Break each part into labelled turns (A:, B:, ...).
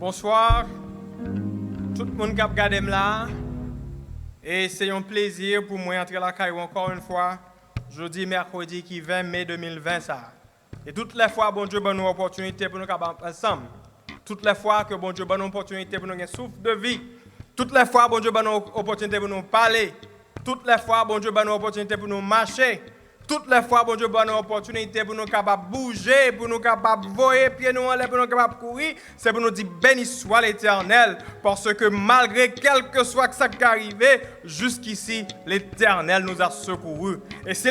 A: Bonsoir, tout le monde qui a regardé là. Et c'est un plaisir pour moi d'entrer à la caille encore une fois, jeudi, mercredi, qui 20 mai 2020. Ça. Et toutes les fois, bon Dieu, donne nous opportunité pour nous être ensemble. Toutes les fois que bon Dieu donne nous opportunité pour nous avoir un souffle de vie. Toutes les fois, bon Dieu donne nous opportunité pour nous parler. Toutes les fois, bon Dieu donne nous opportunité pour nous marcher. Toutes les fois, bon Dieu, bonne opportunité pour nous capables bouger, pour nous capables voyer, pieds nous en l'air, pour nous capables courir, c'est pour nous dire béni soit l'Éternel, parce que malgré quel que soit ce qui est arrivé, jusqu'ici, l'Éternel nous a secourus. Et si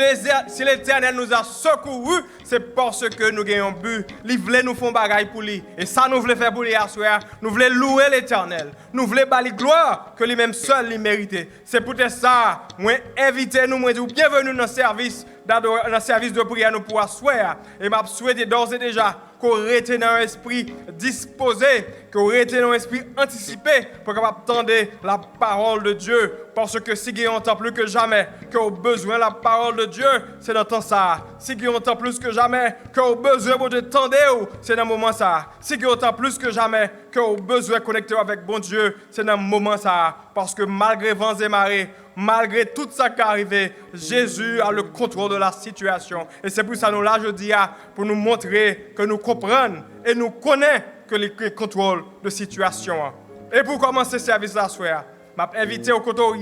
A: l'Éternel nous a secourus, c'est parce que nous gagnons but. Il voulait nous faire bagaille pour lui. Et ça, nous voulons faire pour lui à soir. Nous voulons louer l'Éternel. Nous voulons bâler gloire que lui-même seul lui méritait. C'est pour ça, moi, invitez-nous, moi, dire bienvenue dans le service. Dans le service de prière, nous pourrons asseoir. Et m'a souhaité d'ores et déjà qu'on reste dans un esprit disposé, qu'on reste dans un esprit anticipé pour attendre la parole de Dieu. Parce que si il y a un temps plus que jamais qu'on a besoin de la parole de Dieu, c'est dans le temps ça. Si il y a un temps plus que jamais qu'on a besoin de tendre, c'est dans le moment ça. Si il y a un temps plus que jamais qu'on a besoin de connecter avec bon Dieu, c'est dans le moment ça. Parce que malgré vents et marées, malgré tout ça qui est arrivé, Jésus a le contrôle de la situation. Et c'est pour ça nous là, je dis, pour nous montrer que nous comprenons et nous connaissons que le contrôle de la situation. Et pour commencer ce service là, je m'ai invité au coteau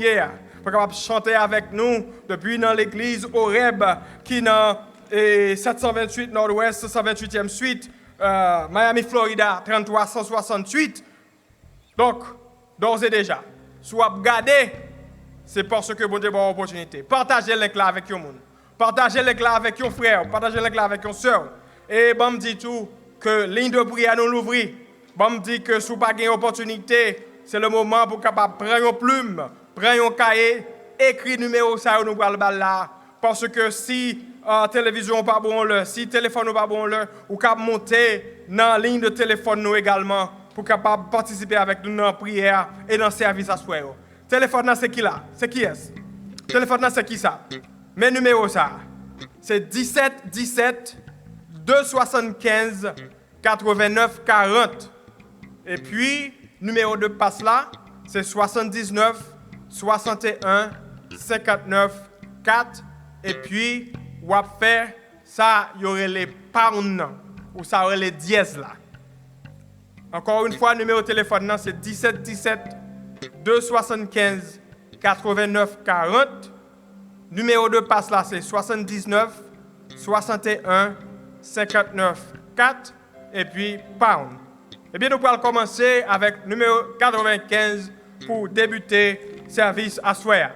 A: pour chanter avec nous depuis dans l'église Horeb qui est dans 728 Nord-Ouest, 128e suite, Miami, Florida, 3368. Donc, d'ores et déjà, si vous regardez, c'est parce que bon Dieu a une opportunité. Partagez le là avec vous. Partagez le là avec vos frères. Partagez le là avec vos soeurs. Et bon me dit tout que ligne de prière nous l'ouvrir. Bon me dit que si vous n'avez pas d'opportunité, c'est le moment pour capable prendre une plume, prendre un cahier, écrire numéro ça nous parle là. Parce que si télévision pas bon là, si téléphone pas bon là, ou capable monter dans la ligne de téléphone nous également pour capable participer avec nous dans la prière et dans le service à soir. Téléphone là c'est qui là? C'est qui est-ce? Téléphone là c'est qui ça? Mes numéros ça. C'est 17 17 275 89 40. Et puis numéro de passe là, c'est 79 61 59 4. Et puis ou à faire ça, il y aurait les pounds ou ça aurait les dièses là. Encore une fois, numéro de téléphone là, c'est 17 17 275 89 40. Numéro de passe là, c'est 79 61 59 4. Et puis pound. Eh bien, nous allons commencer avec numéro 95 pour débuter service à soir.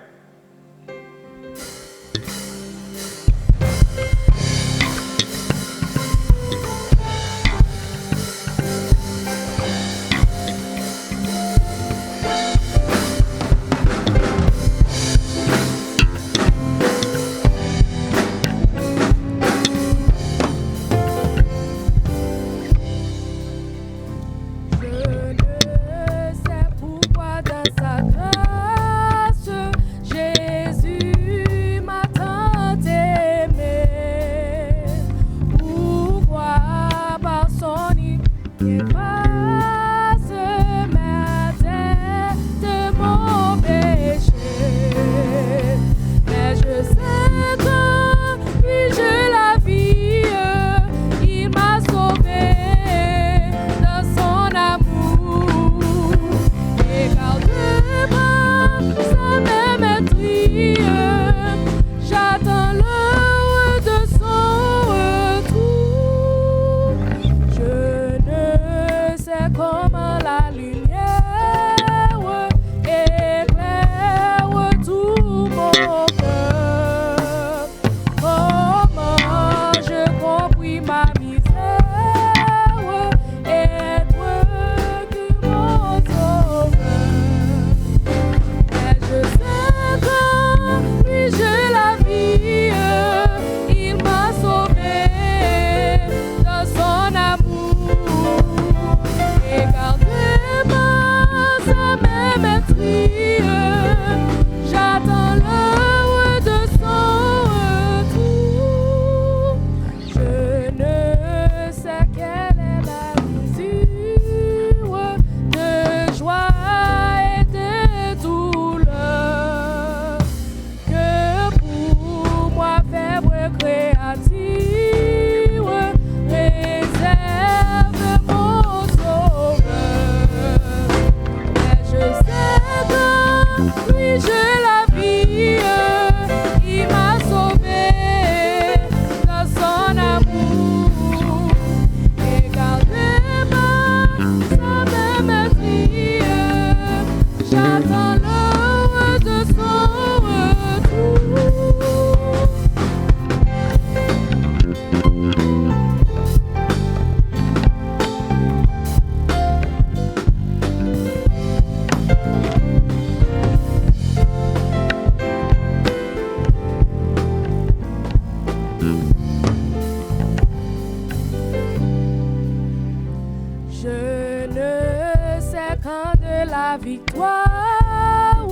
B: Quand de la victoire,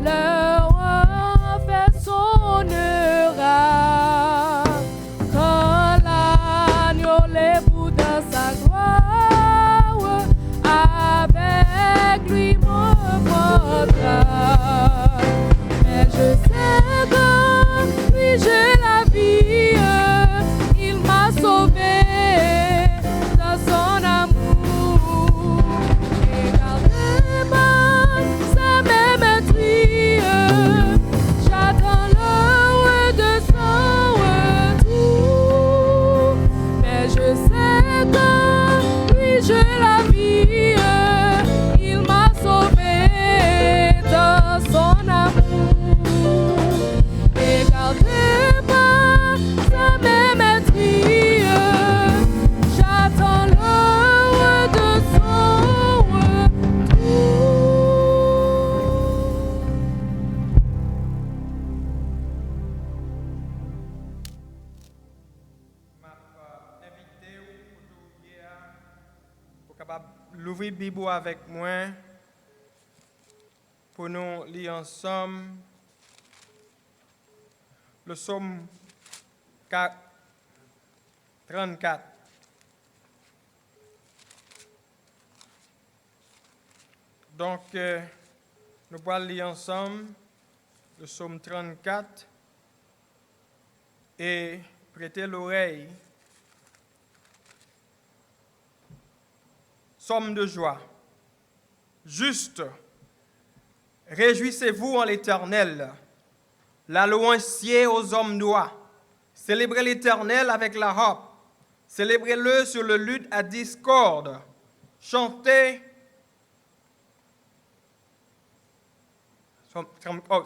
B: leur fait sonnera. Quand l'agneau l'époux dans sa gloire, avec lui me portera. Mais je sais que lui j'ai la vie, il m'a sauvé dans son amour. Et gardez-moi sa même tri, j'attends l'heure de son retour. Mais je sais que lui j'ai la vie, il m'a sauvé dans son amour. Et gardez-moi sa même tri, j'attends l'heure de son retour.
A: Invité pour capable l'ouvrir Bible avec moi pour nous lire ensemble le psaume 34. Donc, nous allons lire ensemble le psaume 34 et prêter l'oreille. Psaume de joie. Juste, réjouissez-vous en l'Éternel. La louange sied aux hommes droits. Célébrez l'Éternel avec la harpe. Célébrez-le sur le luth à 10 cordes. Chantez.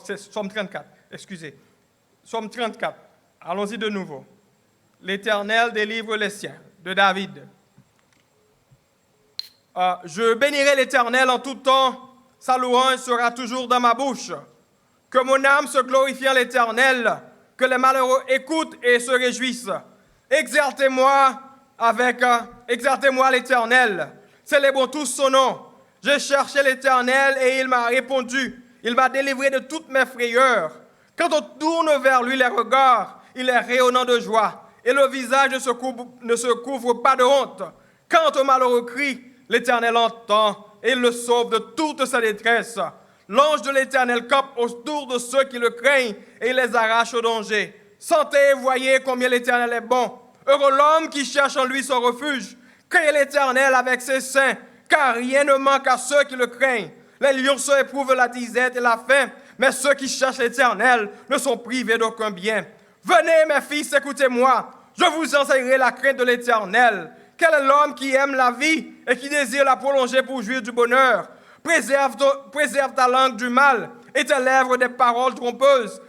A: C'est Psaume 34, excusez. Psaume 34. Allons-y de nouveau. L'Éternel délivre les siens, de David. Je bénirai l'Éternel en tout temps, sa louange sera toujours dans ma bouche. Que mon âme se glorifie en l'Éternel, que les malheureux écoutent et se réjouissent. Exaltez-moi l'Éternel, célébrons tous son nom. J'ai cherché l'Éternel et il m'a répondu. Il m'a délivré de toutes mes frayeurs. Quand on tourne vers lui les regards, il est rayonnant de joie et le visage ne se couvre pas de honte. Quand au malheureux crie, l'Éternel entend et il le sauve de toute sa détresse. L'ange de l'Éternel campe autour de ceux qui le craignent et il les arrache au danger. Sentez et voyez combien l'Éternel est bon. Heureux l'homme qui cherche en lui son refuge. Craignez l'Éternel avec ses saints, car rien ne manque à ceux qui le craignent. Les lionceaux éprouvent la disette et la faim, mais ceux qui cherchent l'Éternel ne sont privés d'aucun bien. Venez, mes fils, écoutez-moi. Je vous enseignerai la crainte de l'Éternel. Quel est l'homme qui aime la vie et qui désire la prolonger pour jouir du bonheur? Préserve ta langue du mal et tes lèvres des paroles trompeuses.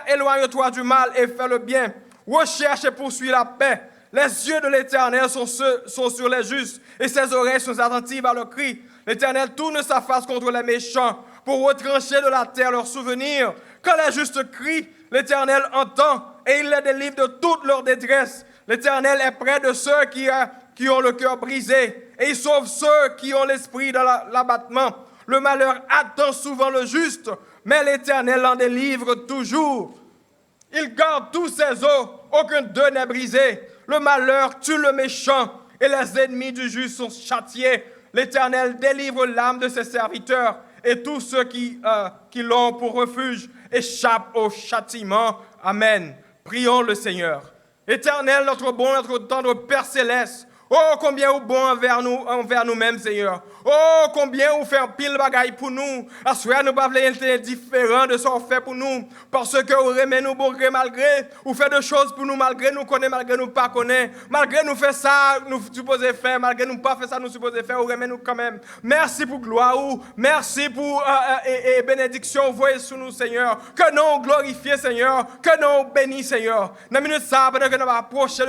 A: Éloigne-toi du mal et fais le bien. Recherche et poursuis la paix. Les yeux de l'Éternel sont sur les justes et ses oreilles sont attentives à leurs cris. L'Éternel tourne sa face contre les méchants pour retrancher de la terre leurs souvenirs. Quand les justes crient, l'Éternel entend et il les délivre de toute leur détresse. L'Éternel est près de ceux qui ont le cœur brisé et il sauve ceux qui ont l'esprit dans l'abattement. Le malheur attend souvent le juste, mais l'Éternel en délivre toujours. Il garde tous ses os, aucun d'eux n'est brisé. Le malheur tue le méchant et les ennemis du juste sont châtiés. L'Éternel délivre l'âme de ses serviteurs et tous ceux qui l'ont pour refuge échappent au châtiment. Amen. Prions le Seigneur. Éternel, notre bon, notre tendre Père céleste, oh, combien vous bon envers nous-mêmes, Seigneur. Oh, combien vous faites un pile bagaille pour nous. À ce nous ne pouvons pas être indifférents de ce qu'on fait pour nous. Parce que vous aimez nous bon gré malgré. Vous faites des choses pour nous malgré nous connaissons, malgré nous pas connaissons. Malgré nous fait ça, nous supposons faire. Malgré nous pas fait ça, nous supposons faire. Vous aimez nous quand même. Merci pour gloire. Merci pour et bénédiction. Voyez sur nous, Seigneur. Que nous glorifions, Seigneur. Que nous bénissons, Seigneur. Dans la minute ça, pendant que nous approchons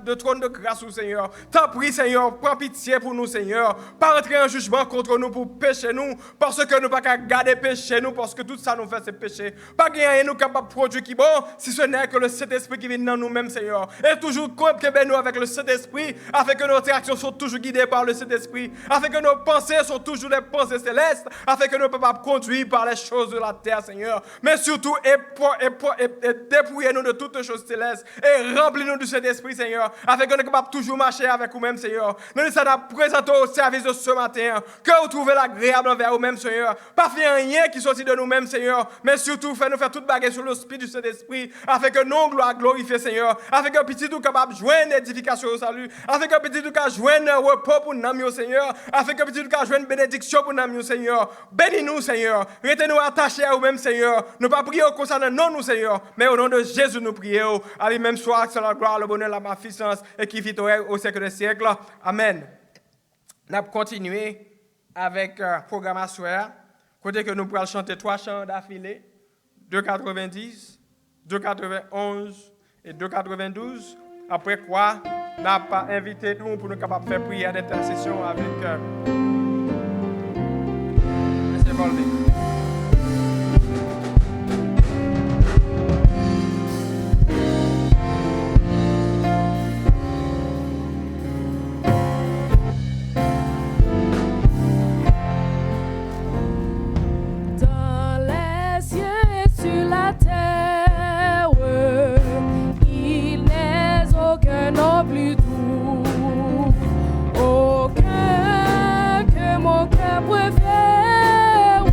A: le trône de grâce, Seigneur. t'en prie, Seigneur, prends pitié pour nous, Seigneur. Pas entrer en jugement contre nous pour pécher nous, parce que nous pas qu'à garder péché nous, parce que tout ça nous fait c'est péché. Pas gagner nous capable de produire qui bon, si ce n'est que le Saint-Esprit qui vient dans nous-mêmes, Seigneur. Et toujours que nous avec le Saint-Esprit, afin que nos actions soient toujours guidées par le Saint-Esprit, afin que nos pensées soient toujours des pensées célestes, afin que nous ne soyons pas conduits par les choses de la terre, Seigneur. Mais surtout, dépouillez-nous de toutes choses célestes et remplis-nous du Saint-Esprit, Seigneur, afin que nous soyons capables de toujours marcher avec vous-même, Seigneur. Nous sommes présentés au service de ce matin, que vous trouvez l'agréable envers vous-même, Seigneur. Pas faire rien qui sortit de nous-mêmes, Seigneur, mais surtout, fais-nous faire toute bagarre sur le Spirit du Saint-Esprit, afin que nos gloires glorifiées, Seigneur, afin que petit tout capable de joindre l'édification au salut, afin que petit tout capable de joindre un repos pour nous, Seigneur, afin que petit tout capable de joindre une bénédiction pour nous, Seigneur. Bénis-nous, Seigneur. Restez-nous attachés à vous-même, Seigneur. Nous pas prier concernant nous, Seigneur, mais au nom de Jésus, nous prions. À lui-même soit la gloire, le bonheur, la magnificence et qui vit au siècle des siècles. Amen. Nous allons continuer avec le programme à soir. Côté que nous pourrons chanter 3 chants d'affilée, 290, 291 et 292. Après quoi, nous avons invité nous pour nous capables de faire prière d'intercession avec M. Volvé.
B: Plus doux, aucun que mon cœur préfère.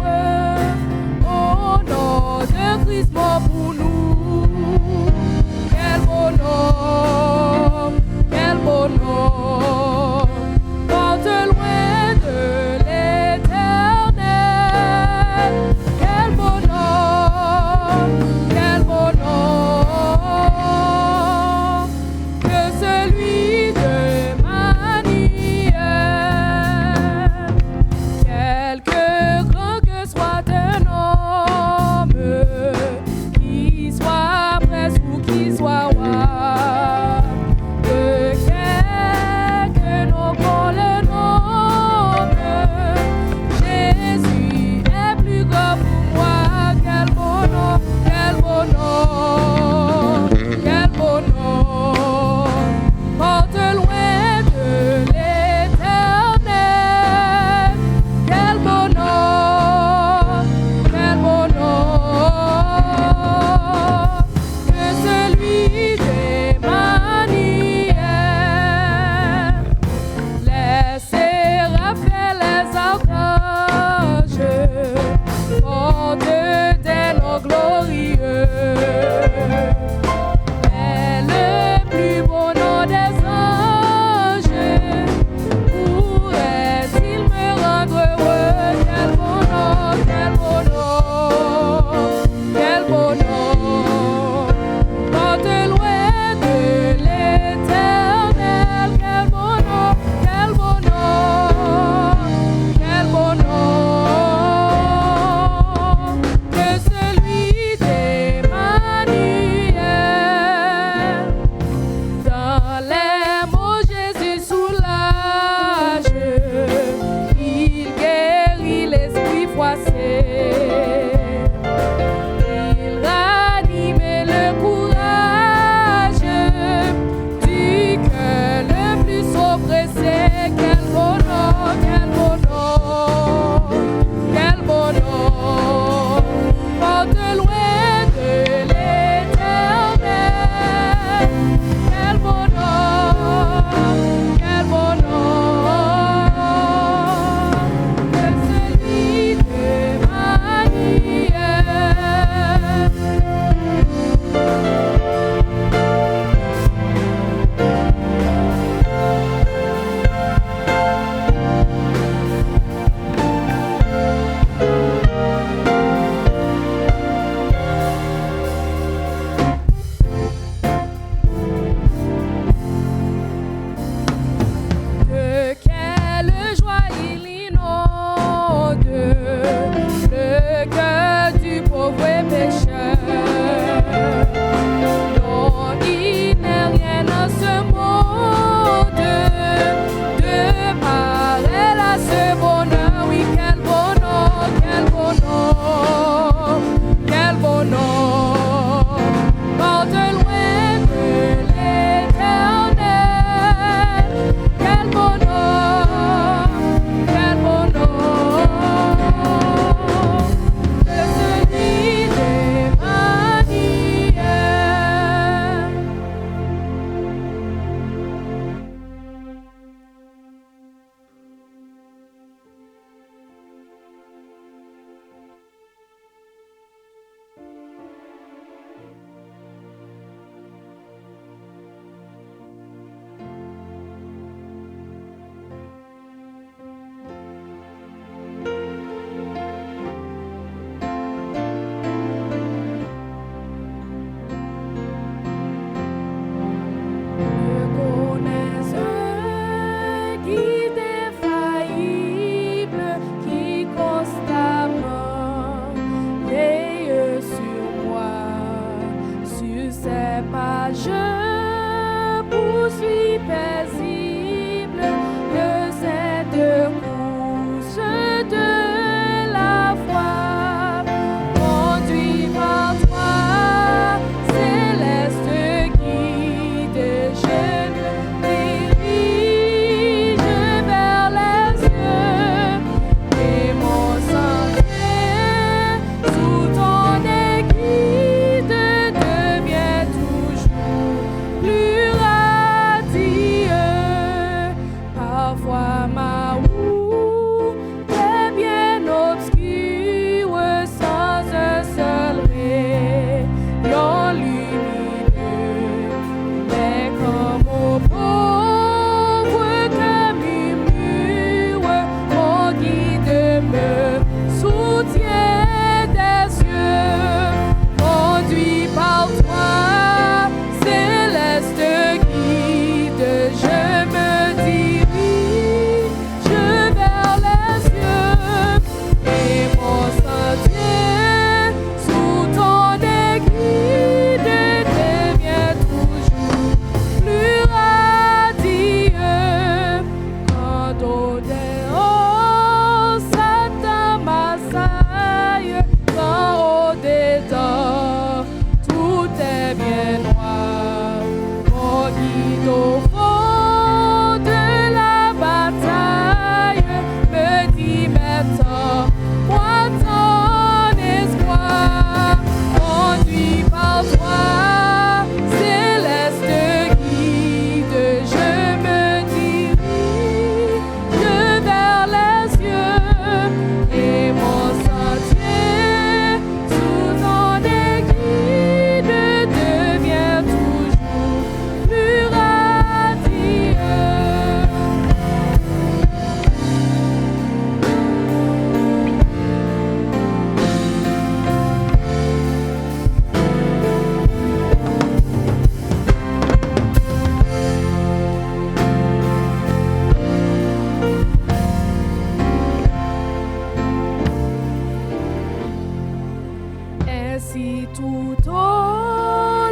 B: tout au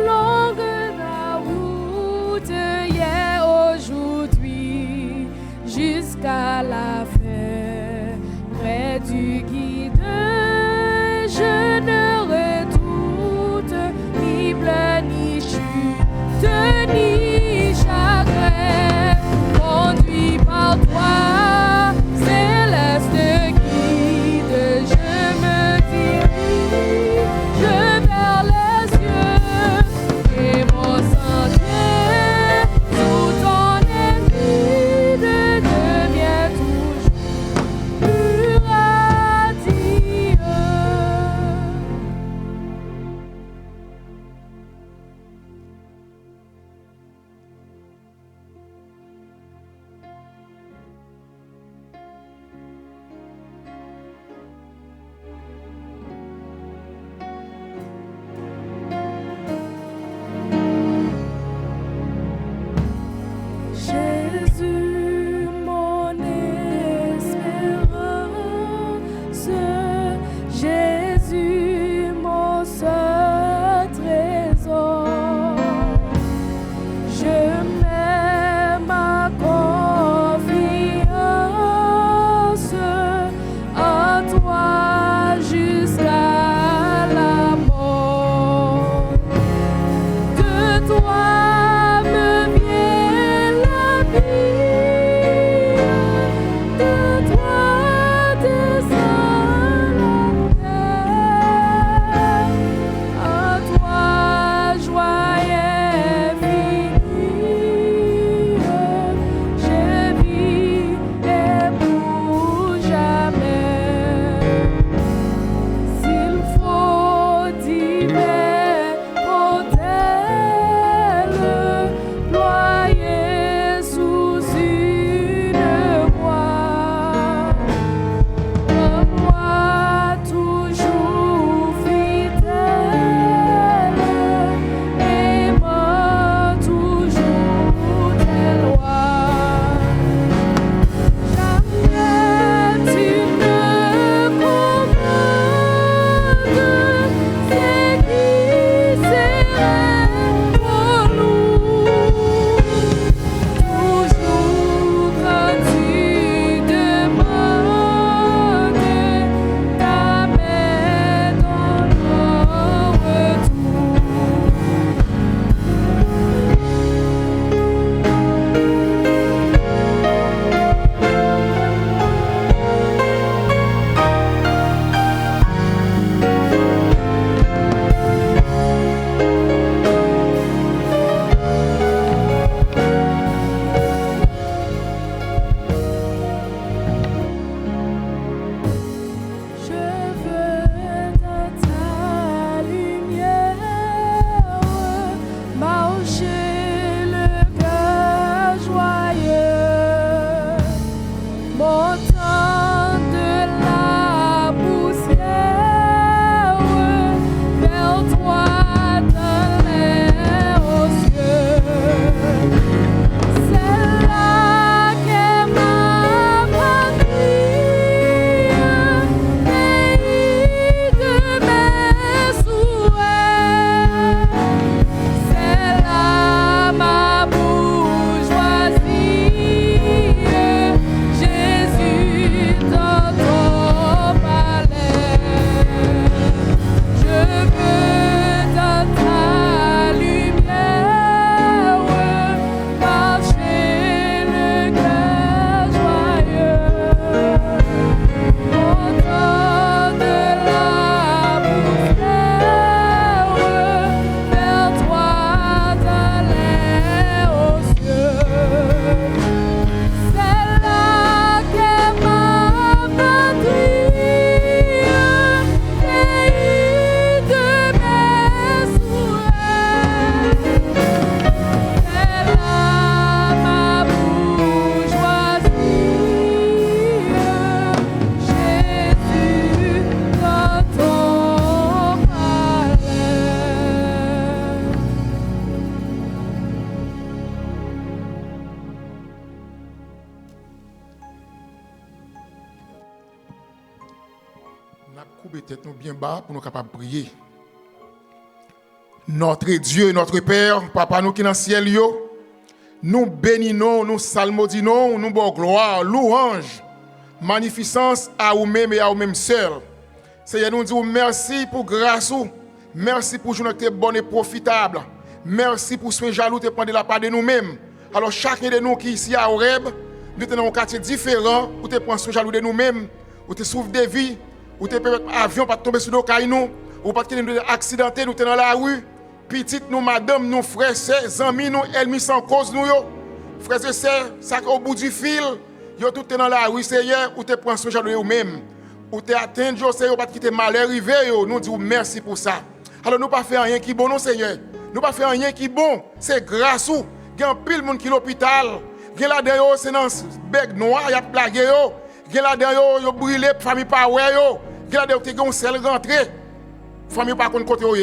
B: long de la route, hier, aujourd'hui, jusqu'à la fin, près du guide, je ne redoute ni pleurs, ni chute, ni chagrin, conduit par toi, céleste guide, je me dirige vers les cieux et mon sentier sous ton égide devient toujours plus radieux. Jésus, mon espérance, Jésus, mon seul trésor, je mets ma confiance en toi jusqu'à la mort. De toi me vient la vie, de toi descend la terre, en toi joie infinie, je vis et pour jamais. S'il faut divers hôtels, ployés sous une voie, moi toujours fidèle, aimant toujours tes lois. Jamais tu ne commandes c'est qui serait pour nous. Toujours quand tu demandes ta main dans nos retours. Je veux dans ta lumière marcher le cœur joyeux, montant de la poussière vers toi dans les hauts cieux. C'est là qu'est ma patrie, pays de mes souhaits. C'est là ma bourgeoisie, Jésus dans ton palais. Je veux dans ta lumière marcher le cœur joyeux, montant de la poussière vers toi dans les hauts cieux. C'est là qu'est ma patrie, pays de mes souhaits. C'est là ma bourgeoisie, Jésus dans ton palais.
C: N'a coupé tête nous bien bas pour nous capables de prier. Notre Dieu, notre Père, Papa nous qui dans le ciel, yo, nous bénissons, nous salmodinons, nous bon gloire, louange, magnificence à vous-même et à vous-même seul. Seigneur, nous disons merci pour grâce, merci pour journée qui est bonne et profitable. Merci pour ce jaloux de prendre de la part de nous-mêmes. Alors chacun de nous qui ici à Horeb, nous sommes dans un quartier différent, où tu prends ce jaloux de nous-mêmes, où tu sauves des vies, où tu permets avion pas tomber sur nos cailloux, ou pas qu'il y ait accidenté, nous sommes dans la rue. Petites nous, madame, nous, frères, sœurs, amis, nous, ennemis sans cause, nous, yo. Frères et sœurs, ça au bout du fil, yo tout dans la rue, Seigneur, où tu prends ce jaloux de nous-mêmes. Où tu atteins, Seigneur, pas quitter malheur arrivé, yo. Nous disons merci pour ça. Alors nous pas faire rien qui est bon, non, Seigneur. Nous pas faire rien qui est bon, c'est grâce ou. Il y a un pile monde qui est à l'hôpital. Il y a là-dedans, c'est dans bec noir, il y a blagué yo. Il y a là-dedans, yo brûlé, famille pas ouais yo. Il y a là-dedans, il y a un seul rentré. Famille pas contre côté yo.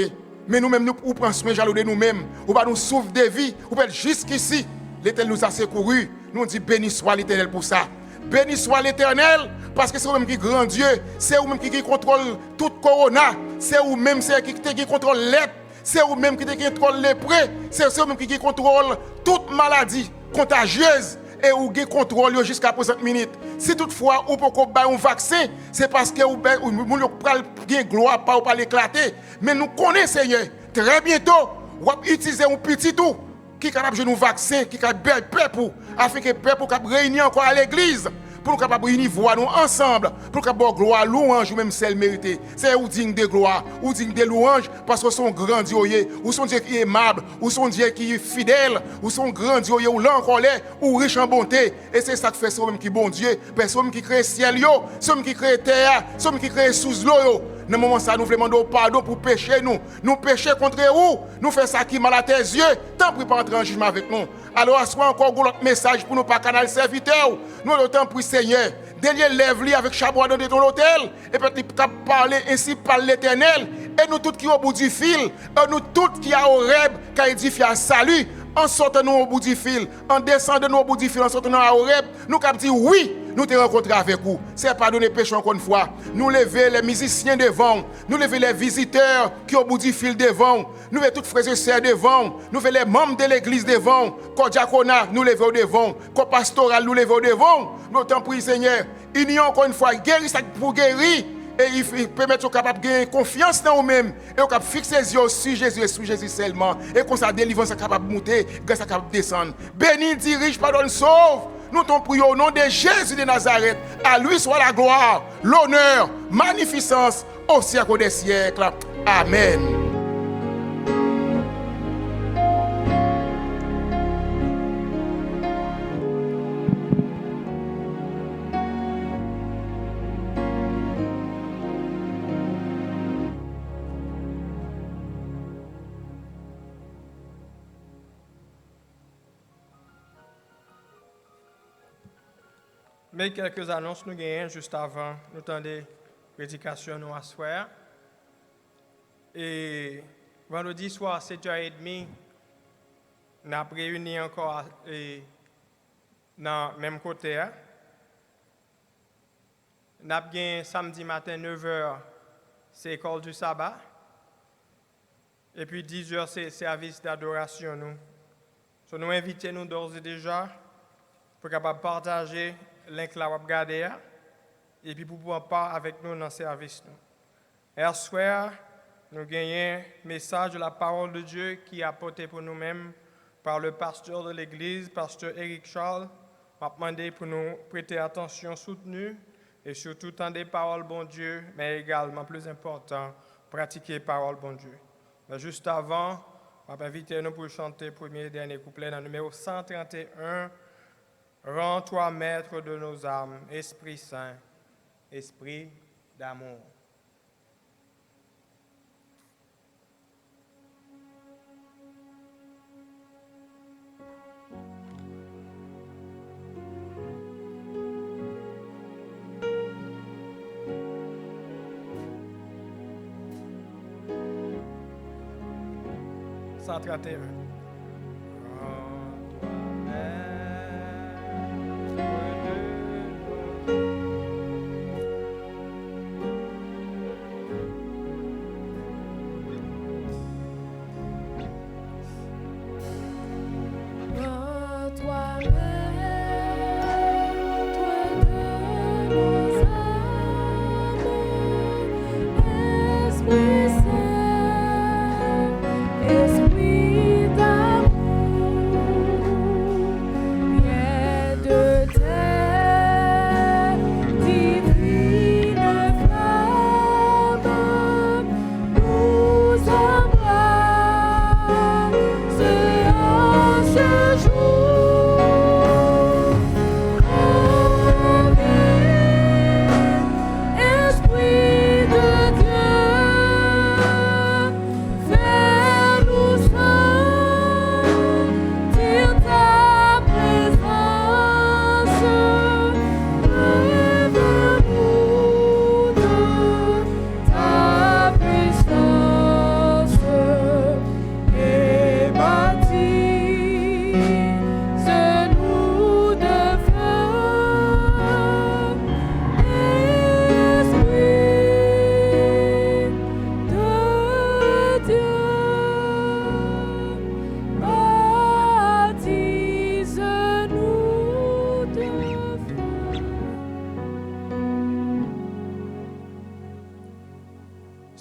C: Mais nous-mêmes, nous prenons soin jaloux de nous-mêmes. Ou pas nous sauver des vies. Ou pas jusqu'ici, l'Éternel nous a secouru. Nous dit béni soit l'Éternel pour ça. Béni soit l'Éternel, parce que c'est vous-même qui est grand Dieu. C'est vous-même qui contrôle tout corona. C'est vous-même qui contrôle l'être. C'est vous-même qui contrôle les prêts. C'est vous-même qui contrôle toute maladie contagieuse. Et vous avez contrôle jusqu'à présent minute. Si toutefois vous pouvez avoir un vaccin, c'est parce que vous avez gloire pas pour l'éclater. Mais nous connaissons, Seigneur, très bientôt, vous allez utiliser un petit tout qui est capable de nous vaccin, qui est capable de peuple, afin que le peuple puisse réunir encore à l'église. Pour nous capables de réunir nous ensemble, pour nous capables de gloire, louange ou même celle méritée. C'est ou digne de gloire, ou digne de louange, parce que son grand Dieu, ou son Dieu qui est aimable, ou son Dieu qui est fidèle, ou son grand Dieu, ou l'encore ou riche en bonté. Et c'est ça que fait ce même qui est bon Dieu, c'est ce même qui crée le ciel, ce même qui crée la terre, ce même qui crée sous l'eau. Dans le moment ça, nous voulons demander pardon pour pécher nous. Nous pécher contre vous, nous faisons ça qui mal à tes yeux, tant pis pas entrer en jugement avec nous. Alors, soit encore un message pour nous par canal serviteur. Nous le temps pour Seigneur. Derrière lève-lui avec chabois dans ton hôtel. Et peut-être parler ainsi par l'Éternel. Et nous tous qui au bout du fil. Et nous tous qui à Horeb, qui a édifié un salut. En sortant nous au bout du fil. En descendant nous au bout du fil. En sortant nous à Horeb. Nous qui dit oui. Nous te rencontrons avec vous. C'est pardonner péché encore une fois. Nous lever les musiciens devant. Nous lever les visiteurs qui au bout du fil devant. Nous lever toutes frères et sœurs devant. Nous lever les membres de l'église devant. Quand diaconat, nous lever au devant. Quand pastoral, nous lever au devant. Nous t'en prie, Seigneur. Il y a encore une fois guéri ça pour guérir. Et il permet aux capables de gagner confiance dans eux-mêmes. Et aux capables de fixer les yeux sur Jésus et sur Jésus seulement. Et comme ça, délivrance est capable de monter, grâce à capable de descendre. Béni, dirige, pardonne, sauve. Nous t'en prions au nom de Jésus de Nazareth. À lui soit la gloire, l'honneur, magnificence au siècle des siècles. Amen.
A: Mais quelques annonces nous gagnons juste avant, nous tendez prédication nous à soir. Et vendredi soir à 7h30, nous avons réuni encore dans le même côté. Nous avons gagné samedi matin 9h, c'est l'école du sabbat. Et puis 10h, c'est service d'adoration. Nous nous invitons nous d'ores et déjà pour capable partager link là regarder et puis pour pouvoir parler avec nous dans le service. Hier soir, nous gagnons un message de la parole de Dieu qui est apporté pour nous-mêmes par le pasteur de l'église, pasteur Eric Charles. m'a demandé pour nous prêter attention soutenue et surtout tendre paroles bon Dieu, mais également plus important, pratiquer paroles bon Dieu. Mais juste avant, m'a invité nous pour chanter le premier et dernier couplet dans le numéro 131. Rends-toi maître de nos âmes, Esprit Saint, Esprit d'amour.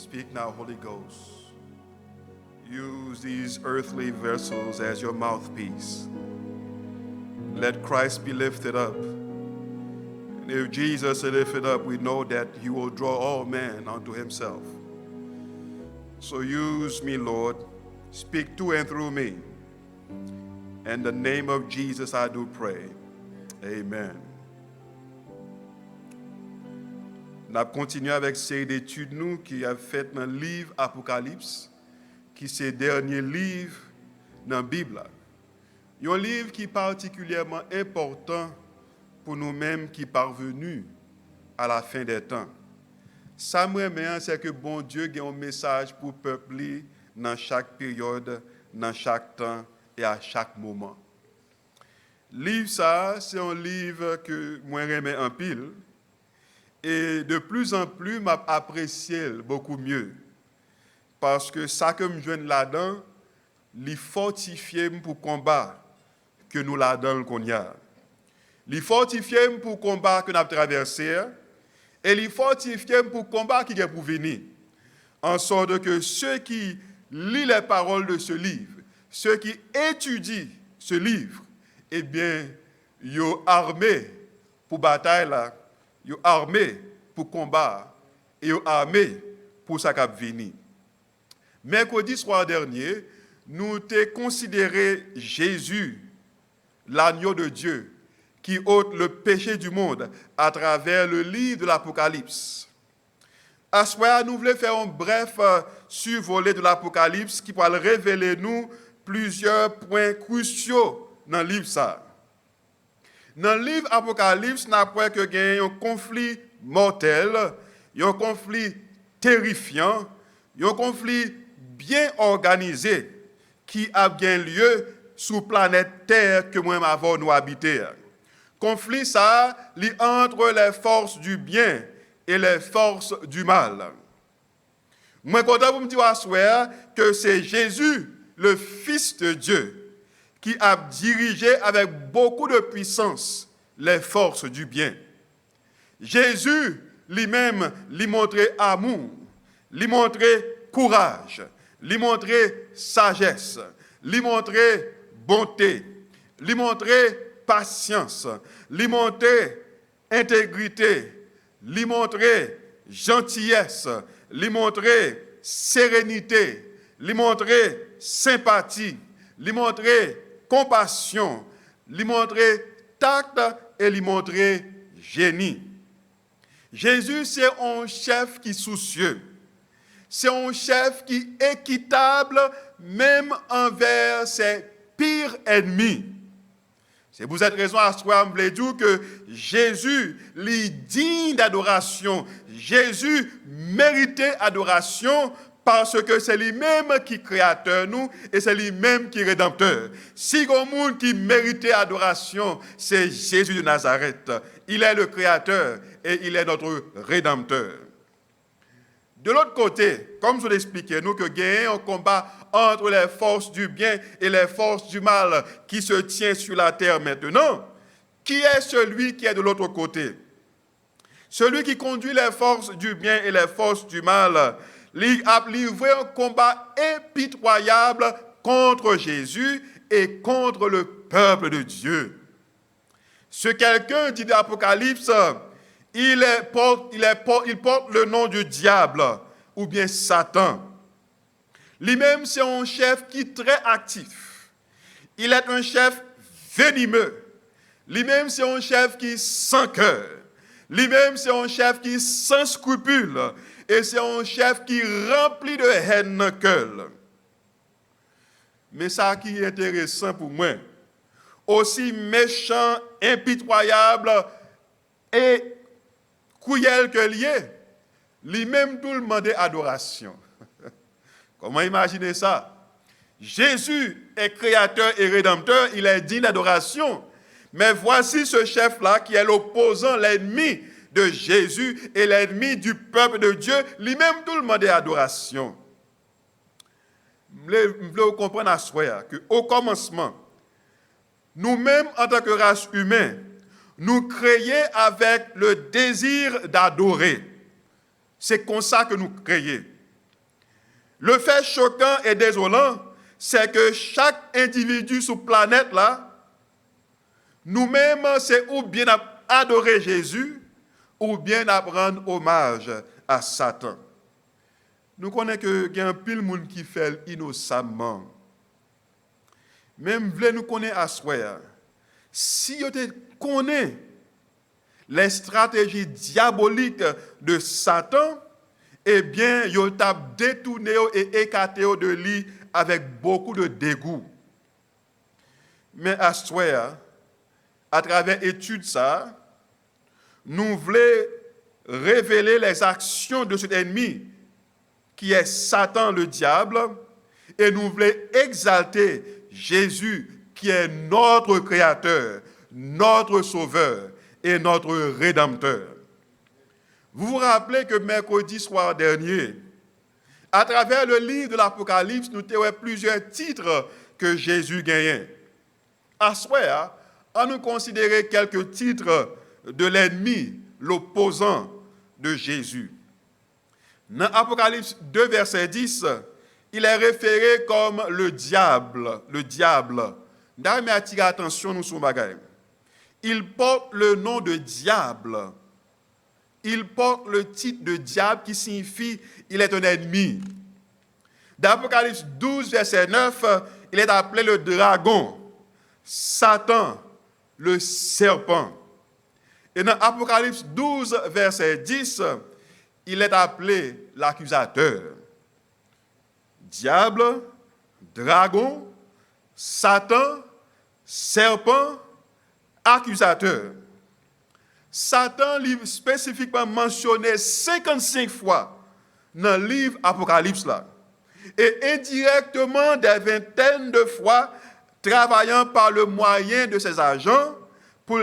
D: Speak now, Holy Ghost. Use these earthly vessels as your mouthpiece. Let Christ be lifted up. And if Jesus is lifted up, we know that he will draw all men unto himself. So use me, Lord. Speak to and through me. In the name of Jesus, I do pray. Amen. Nous continuons avec série d'études nous qui a fait dans le livre Apocalypse, qui est le dernier livre dans la Bible. Un livre qui est particulièrement important pour nous-mêmes qui parvenus à la fin des temps. Ça me remet, c'est que bon Dieu a un message pour le peuple dans chaque période, dans chaque temps et à chaque moment. Le livre, ça, c'est un livre que moi j'aime en pile. Et de plus en plus, m'apprécie beaucoup mieux. Parce que ça que je viens là-dedans, il fortifie pour le combat que nous là-dedans qu'on y a. Il fortifie pour le combat que nous avons traversé. Et il fortifie pour le combat qui est pour venir. En sorte que ceux qui lisent les paroles de ce livre, ceux qui étudient ce livre, eh bien, ils sont armés pour bataille là. Ils sont armés pour combat et ils sont armés pour ça qui va venir. Mercredi soir dernier, nous avons considéré Jésus, l'agneau de Dieu, qui ôte le péché du monde à travers le livre de l'Apocalypse. À ce moment, nous voulons faire un bref survolé de l'Apocalypse qui va révéler nous plusieurs points cruciaux dans le livre. Dans le livre Apocalypse, nous avons qu'il y a un conflit mortel, un conflit terrifiant, un conflit bien organisé qui a bien lieu sur la planète Terre que moi m'avons nous habiter. Conflit ça, lit entre les forces du bien et les forces du mal. Moi content pour me dire à soir que c'est Jésus, le Fils de Dieu, qui a dirigé avec beaucoup de puissance les forces du bien. Jésus lui-même lui montrait amour, lui montrait courage, lui montrait sagesse, lui montrait bonté, lui montrait patience, lui montrait intégrité, lui montrait gentillesse, lui montrait sérénité, lui montrait sympathie, lui montrait compassion, lui montrer tact et lui montrer génie. Jésus, c'est un chef qui est soucieux. C'est un chef qui est équitable même envers ses pires ennemis. C'est pour cette raison, à ce moment, je veux dire que Jésus est digne d'adoration. Jésus méritait adoration parce que c'est lui-même qui est créateur nous et c'est lui-même qui est rédempteur. Si il y a un monde qui méritait adoration, c'est Jésus de Nazareth. Il est le créateur et il est notre rédempteur. De l'autre côté, comme je l'expliquais, nous que gagnons un combat entre les forces du bien et les forces du mal qui se tient sur la terre maintenant. Qui est celui qui est de l'autre côté? Celui qui conduit les forces du bien et les forces du mal. Il a livré un combat impitoyable contre Jésus et contre le peuple de Dieu. Ce quelqu'un dit d'Apocalypse, il porte le nom du diable ou bien Satan. Lui-même, c'est un chef qui est très actif. Il est un chef venimeux. Lui-même, c'est un chef qui est sans cœur. Lui-même, c'est un chef qui est sans scrupules. Et c'est un chef qui est rempli de haine dans le cœur. Mais ça qui est intéressant pour moi, aussi méchant, impitoyable et cruel que lui est, lui-même tout le monde adoration. Comment imaginer ça? Jésus est créateur et rédempteur, il est digne d'adoration. Mais voici ce chef-là qui est l'opposant, l'ennemi de Jésus et l'ennemi du peuple de Dieu, lui-même tout le monde est adoration. Je veux comprendre à soi qu'au commencement, nous-mêmes en tant que race humaine, nous créons avec le désir d'adorer. C'est comme ça que nous créons. Le fait choquant et désolant, c'est que chaque individu sur la planète là, nous-mêmes, c'est ou bien adorer Jésus, ou bien rendre hommage à Satan. Nous connaissons qu'il y a un pile monde qui fait innocemment. Même nous connaissons à soi. Si vous connaissez les stratégies diaboliques de Satan, eh bien, vous avez détourné et écarté de lui avec beaucoup de dégoût. Mais à soi, à travers l'étude ça, nous voulons révéler les actions de cet ennemi qui est Satan le diable, et nous voulons exalter Jésus qui est notre Créateur, notre Sauveur et notre Rédempteur. Vous vous rappelez que mercredi soir dernier, à travers le livre de l'Apocalypse, nous avons plusieurs titres que Jésus gagnait. À ce moment, on nous considérait quelques titres de l'ennemi, l'opposant de Jésus. Dans Apocalypse 2, verset 10, il est référé comme le diable. Le diable. D'ailleurs, attirez attention, nous sommes bagaille. Il porte le nom de diable. Il porte le titre de diable qui signifie il est un ennemi. Dans Apocalypse 12, verset 9, il est appelé le dragon, Satan, le serpent. Et dans Apocalypse 12, verset 10, il est appelé l'accusateur. Diable, dragon, Satan, serpent, accusateur. Satan livre spécifiquement mentionné 55 fois dans le livre Apocalypse là. Et indirectement des vingtaines de fois travaillant par le moyen de ses agents pour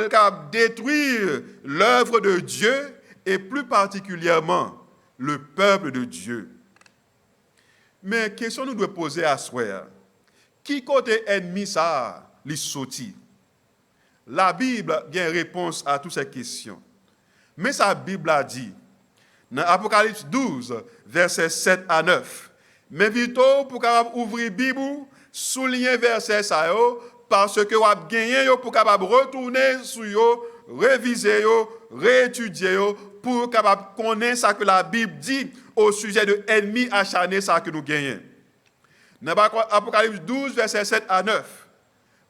D: détruire l'œuvre de Dieu et plus particulièrement le peuple de Dieu. Mais question nous devons poser à soi. Qui côté ennemi ça li sorti? La Bible a une réponse à toutes ces questions. Mais sa Bible a dit, dans Apocalypse 12, versets 7 à 9, mais vite pour capable ouvrir la Bible, souligner verset ça parce que vous avez gagné pour capable retourner sur yo, réviser yo, réétudier yo, pour capable connaître ce que la Bible dit au sujet de ennemis acharnés ça que nous gagnons. Dans Apocalypse 12, versets 7 à 9,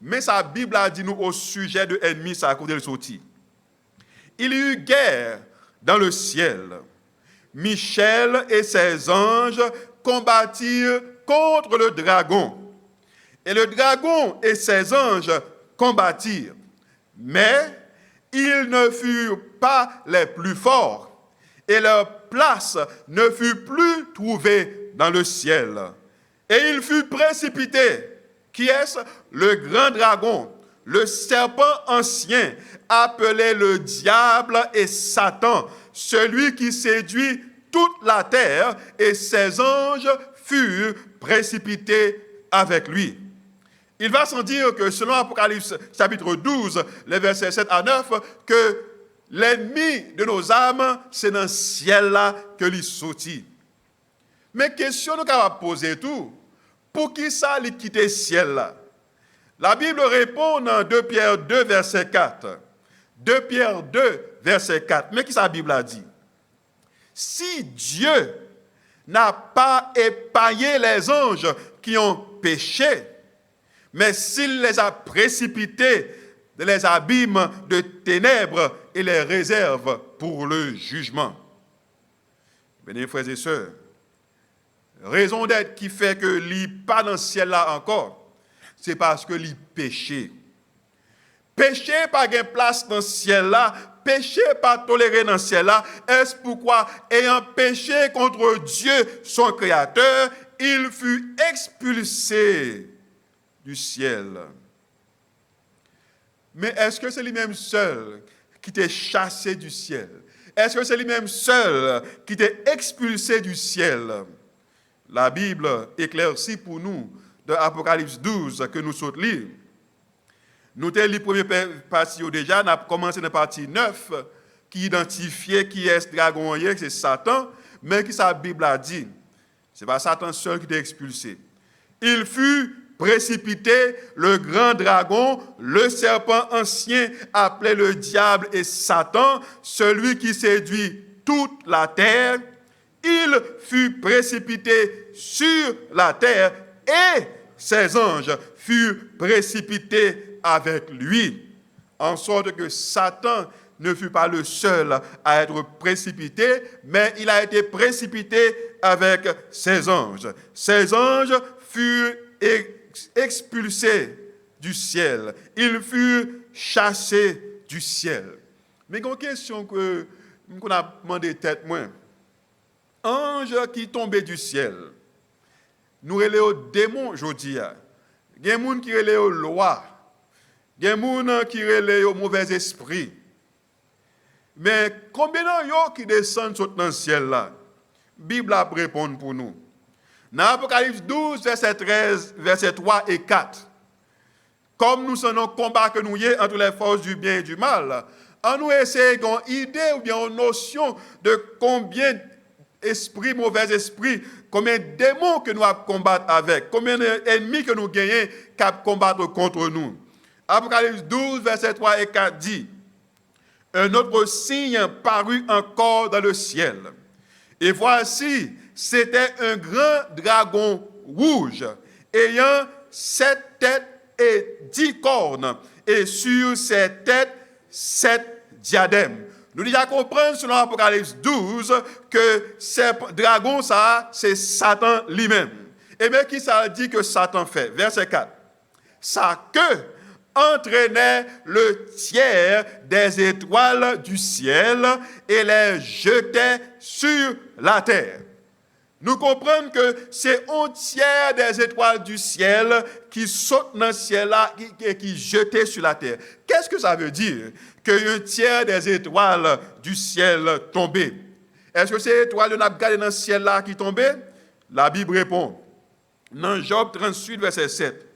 D: mais sa Bible a dit nous au sujet de ennemis ça que nous sorti. Il y eut guerre dans le ciel. Michel et ses anges combattirent contre le dragon. Et le dragon et ses anges combattirent. Mais ils ne furent pas les plus forts. Et leur place ne fut plus trouvée dans le ciel. Et il fut précipité. Qui est-ce? Le grand dragon, le serpent ancien, appelé le diable et Satan, celui qui séduit toute la terre, et ses anges furent précipités avec lui. Il va sans dire que selon Apocalypse chapitre 12, les versets 7 à 9, que l'ennemi de nos âmes, c'est dans le ciel-là que l'il sortit. Mais question nous avons poser tout. Pour qui ça l'il quitte le ciel-là? La Bible répond dans 2 Pierre 2, verset 4. 2 Pierre 2, verset 4. Mais qui ça la Bible a dit? Si Dieu n'a pas épargné les anges qui ont péché, mais s'il les a précipités dans les abîmes de ténèbres et les réserve pour le jugement. Bien, frères et sœurs, raison d'être qui fait que l'il pas dans le ciel là encore, c'est parce que l'il péché. Péché pas gain place dans le ciel là, péché pas toléré dans le ciel là, est-ce pourquoi ayant péché contre Dieu son créateur, il fut expulsé du ciel. Mais est-ce que c'est lui-même seul qui t'est chassé du ciel? Est-ce que c'est lui-même seul qui t'est expulsé du ciel? La Bible éclaircit pour nous dans Apocalypse 12 que nous sautons lire. Nous avons lu la première partie déjà, nous avons commencé dans la partie 9 qui identifiait qui est ce dragon, c'est Satan, mais qui sa Bible a dit. Ce n'est pas Satan seul qui t'a expulsé. Il fut précipité, le grand dragon, le serpent ancien, appelé le diable et Satan, celui qui séduit toute la terre. Il fut précipité sur la terre et ses anges furent précipités avec lui. En sorte que Satan ne fut pas le seul à être précipité, mais il a été précipité avec ses anges. Ses anges furent expulsés du ciel. Ils furent chassés du ciel. Mais il y a une question qu'on a demandé tête moins. Ange qui tombait du ciel, nous relèvons aux démons aujourd'hui. Il y a des gens qui relèvent aux lois. Il y a des gens qui relèvent aux mauvais esprits. Mais combien de gens qui descendent dans le ciel là? La Bible a répondu pour nous. Dans Apocalypse 12, verset 13, verset 3 et 4. Comme nous sommes en combat que nous y est entre les forces du bien et du mal, on nous essaie d'avoir une idée ou bien une notion de combien d'esprits, mauvais esprits, combien de démons que nous avons combattre avec, combien d'ennemis que nous gagnons qui combattre contre nous. Apocalypse 12, verset 3 et 4 dit: un autre signe parut encore dans le ciel. Et voici, c'était un grand dragon rouge, ayant 7 têtes et 10 cornes, et sur ses têtes 7 diadèmes. Nous déjà comprenons selon Apocalypse 12 que ce dragon, ça, c'est Satan lui-même. Et bien, qui ça dit que Satan fait? Verset 4. Sa queue entraînait le tiers des étoiles du ciel et les jetait sur la terre. Nous comprenons que c'est un tiers des étoiles du ciel qui sautent dans le ciel là et qui jetent sur la terre. Qu'est-ce que ça veut dire qu'un tiers des étoiles du ciel tombaient? Est-ce que ces étoiles qu'on a regardées dans le ciel là qui tombaient? La Bible répond dans Job 38, verset 7.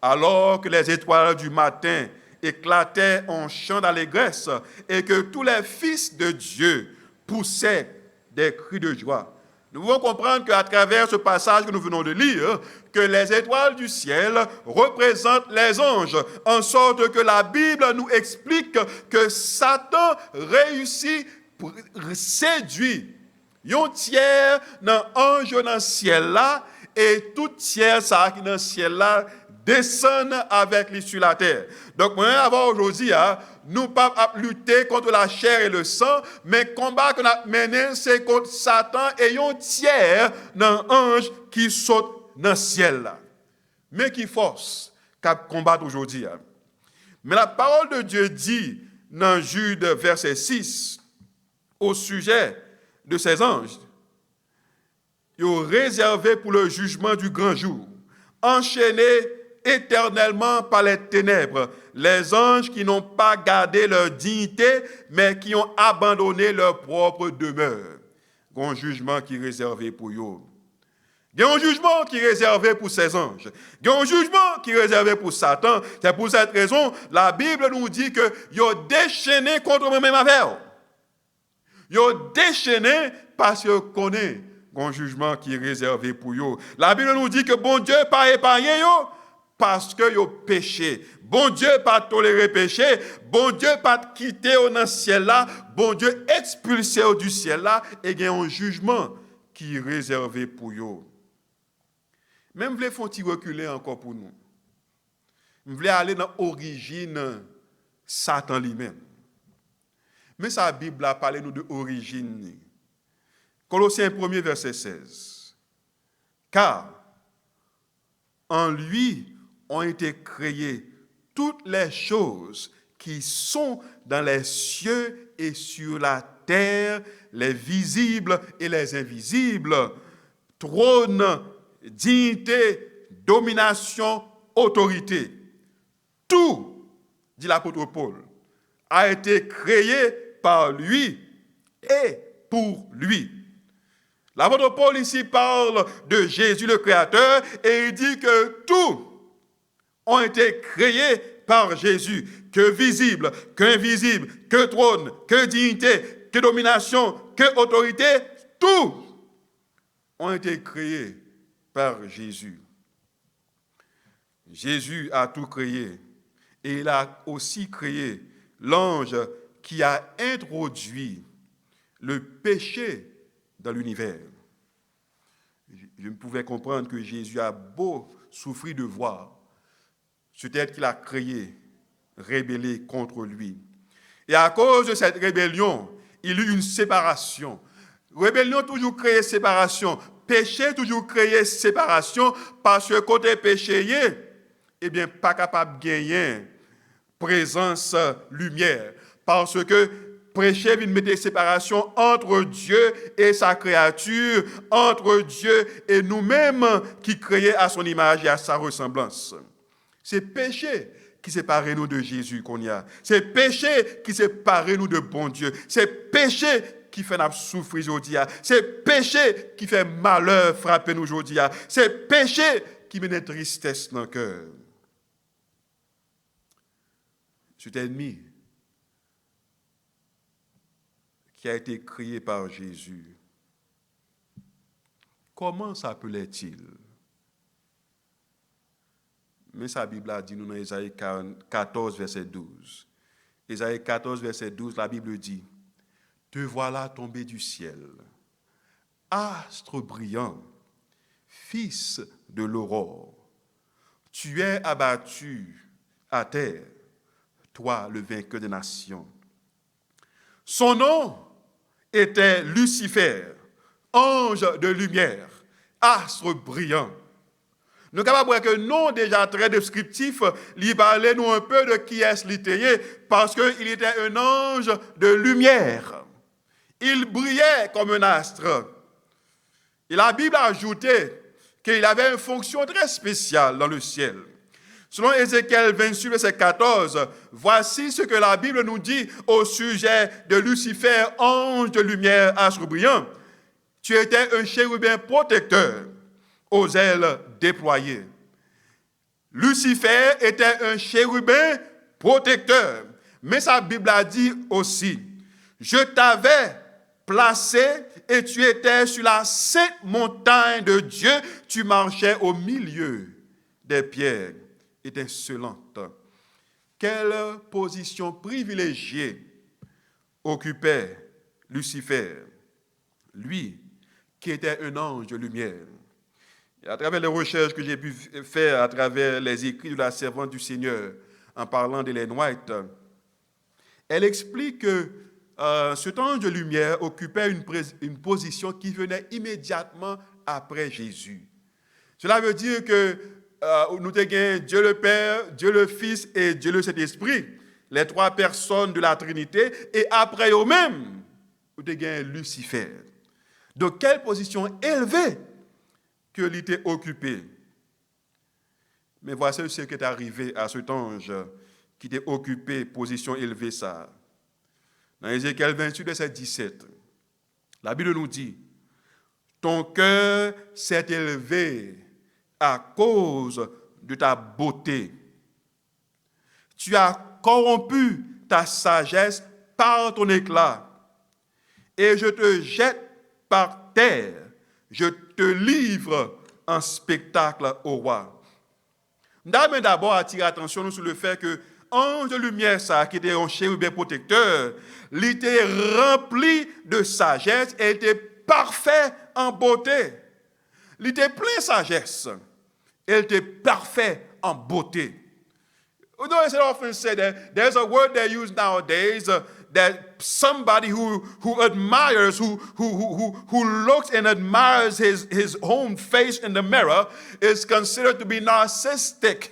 D: Alors que les étoiles du matin éclataient en chant d'allégresse et que tous les fils de Dieu poussaient des cris de joie. Nous devons comprendre qu'à travers ce passage que nous venons de lire, que les étoiles du ciel représentent les anges, en sorte que la Bible nous explique que Satan réussit, séduit un tiers dans l'ange dans le ciel là, et tout tiers ça qui dans le ciel là descendent avec lui sur la terre. Donc, moi, avant aujourd'hui, nous ne pas lutter contre la chair et le sang, mais le combat qu'on a mené, c'est contre Satan et un tiers d'un ange qui saute dans le ciel. Mais qui force qu'à combattre aujourd'hui. Mais la parole de Dieu dit dans Jude, verset 6, au sujet de ces anges, ils sont réservés pour le jugement du grand jour, enchaînés éternellement par les ténèbres, les anges qui n'ont pas gardé leur dignité, mais qui ont abandonné leur propre demeure. Il y a un jugement qui est réservé pour eux. Il y a un jugement qui est réservé pour ces anges. Il y a un jugement qui est réservé pour Satan. C'est pour cette raison, la Bible nous dit que ils ont déchaîné contre moi-même avec eux. Ils ont déchaîné parce qu'ils connaissent un jugement qui est réservé pour eux. La Bible nous dit que bon Dieu n'a pas épargné eux, parce que yo péché. Bon Dieu pas toléré péché, bon Dieu pas quitté au dans le ciel là, bon Dieu expulsé du ciel là et il y a un jugement qui est réservé pour eux. Même voulez font reculer encore pour nous. Nous voulons aller dans l'origine Satan lui-même. Mais sa Bible a parlé nous de origine. Colossiens 1er verset 16. Car en lui ont été créées toutes les choses qui sont dans les cieux et sur la terre, les visibles et les invisibles, trône, dignité, domination, autorité. Tout, dit l'apôtre Paul, a été créé par lui et pour lui. L'apôtre Paul ici parle de Jésus le Créateur et il dit que tout ont été créés par Jésus, que visible, qu'invisible, que trône, que dignité, que domination, que autorité, tout ont été créés par Jésus. Jésus a tout créé et il a aussi créé l'ange qui a introduit le péché dans l'univers. Je ne pouvais comprendre que Jésus a beau souffrir de voir cet être qu'il a créé, rébellé contre lui. Et à cause de cette rébellion, il y eut une séparation. Rébellion toujours créé séparation. Péché toujours créé séparation parce que côté péché, eh bien, pas capable de gagner présence, lumière. Parce que péché vient mettre séparation entre Dieu et sa créature, entre Dieu et nous-mêmes qui créés à son image et à sa ressemblance. C'est péché qui sépare nous de Jésus qu'on y a. C'est péché qui sépare nous de bon Dieu. C'est péché qui fait nous souffrir aujourd'hui. C'est péché qui fait malheur frapper nous aujourd'hui. C'est péché qui mène tristesse dans le cœur. Cet ennemi qui a été créé par Jésus, comment s'appelait-il? Mais sa Bible a dit nous dans Ésaïe 14, verset 12. Ésaïe 14, verset 12, la Bible dit « Te voilà tombé du ciel, astre brillant, fils de l'aurore. Tu es abattu à terre, toi le vainqueur des nations. » Son nom était Lucifer, ange de lumière, astre brillant. Nous sommes capables de voir que non déjà très descriptif, il parlait nous un peu de qui est-ce qu'il était, parce qu'il était un ange de lumière. Il brillait comme un astre. Et la Bible a ajouté qu'il avait une fonction très spéciale dans le ciel. Selon Ézéchiel 28, verset 14, voici ce que la Bible nous dit au sujet de Lucifer, ange de lumière, astre brillant. Tu étais un chérubin protecteur, aux ailes déployées. Lucifer était un chérubin protecteur. Mais sa Bible a dit aussi, je t'avais placé et tu étais sur la sainte montagne de Dieu. Tu marchais au milieu des pierres étincelantes. Quelle position privilégiée occupait Lucifer, lui qui était un ange de lumière. Et à travers les recherches que j'ai pu faire à travers les écrits de la servante du Seigneur en parlant d'Ellen White, elle explique que cet ange de lumière occupait une position qui venait immédiatement après Jésus. Cela veut dire que nous avons Dieu le Père, Dieu le Fils et Dieu le Saint-Esprit, les trois personnes de la Trinité, et après eux-mêmes, nous avons Lucifer. De quelle position élevée que l'était occupé. Mais voici ce qui est arrivé à cet ange qui était occupé, position élevée ça. Dans Ézéchiel 28, verset 17, la Bible nous dit, ton cœur s'est élevé à cause de ta beauté. Tu as corrompu ta sagesse par ton éclat, et je te jette par terre. Je te livre en spectacle au roi. Nous d'abord attirer l'attention sur le fait que l'ange de lumière, ça, qui était un chérubin protecteur, il était rempli de sagesse et était parfait en beauté. Il était plein de sagesse. Il était parfait en beauté. You know, it's often said that there's a word they use nowadays that somebody who admires, who looks and admires his own face in the mirror is considered to be narcissistic.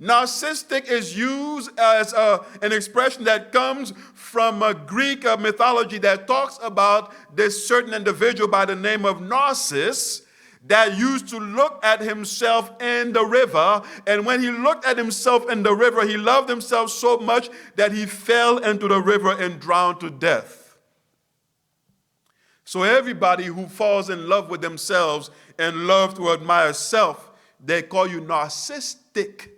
D: Narcissistic is used as an expression that comes from a Greek mythology that talks about this certain individual by the name of Narcissus that used to look at himself in the river, and when he looked at himself in the river, he loved himself so much that he fell into the river and drowned to death. So everybody who falls in love with themselves and love to admire self, they call you narcissistic.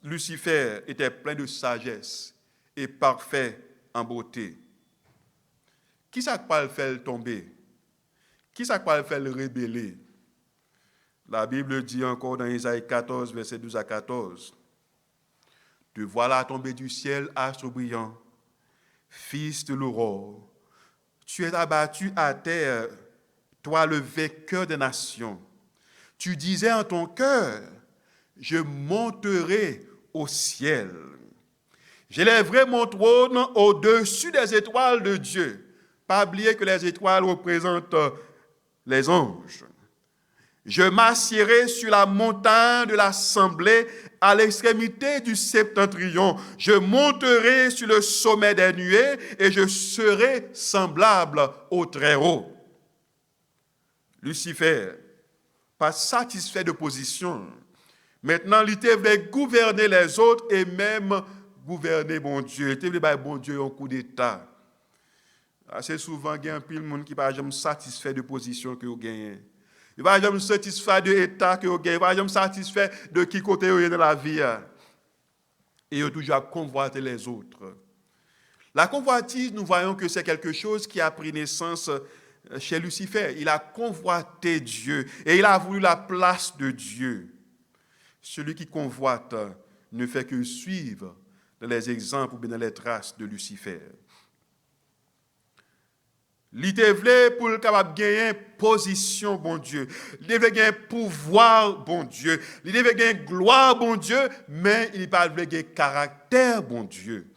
D: Lucifer était plein de sagesse et parfait en beauté. Qui ça va le faire tomber? Qui ça va le faire le rébeller? La Bible dit encore dans Isaïe 14, verset 12 à 14. Te voilà tombé du ciel, astre brillant, fils de l'aurore. Tu es abattu à terre, toi le vainqueur des nations. Tu disais en ton cœur, je monterai au ciel. J'élèverai mon trône au-dessus des étoiles de Dieu. Pas oublier que les étoiles représentent les anges. Je m'assierai sur la montagne de l'assemblée à l'extrémité du septentrion. Je monterai sur le sommet des nuées et je serai semblable au Très-Haut. Lucifer, pas satisfait de position, maintenant il voulait gouverner les autres et même gouverner bon Dieu. Il voulait bon Dieu un coup d'état. Assez souvent, il y a un pile de monde qui n'est jamais satisfait de position que vous gagnez. Il ne va jamais satisfait de l'état que vous gagnez. Il ne va jamais satisfait de qui côté vous êtes dans la vie. Et il toujours convoiter les autres. La convoitise, nous voyons que c'est quelque chose qui a pris naissance chez Lucifer. Il a convoité Dieu et il a voulu la place de Dieu. Celui qui convoite ne fait que suivre dans les exemples ou bien dans les traces de Lucifer. Il voulait pour le capable gagner position, bon Dieu. Il voulait gagner pouvoir, bon Dieu. Il voulait gagner gloire, bon Dieu, mais il ne voulait pas gagner caractère, bon Dieu.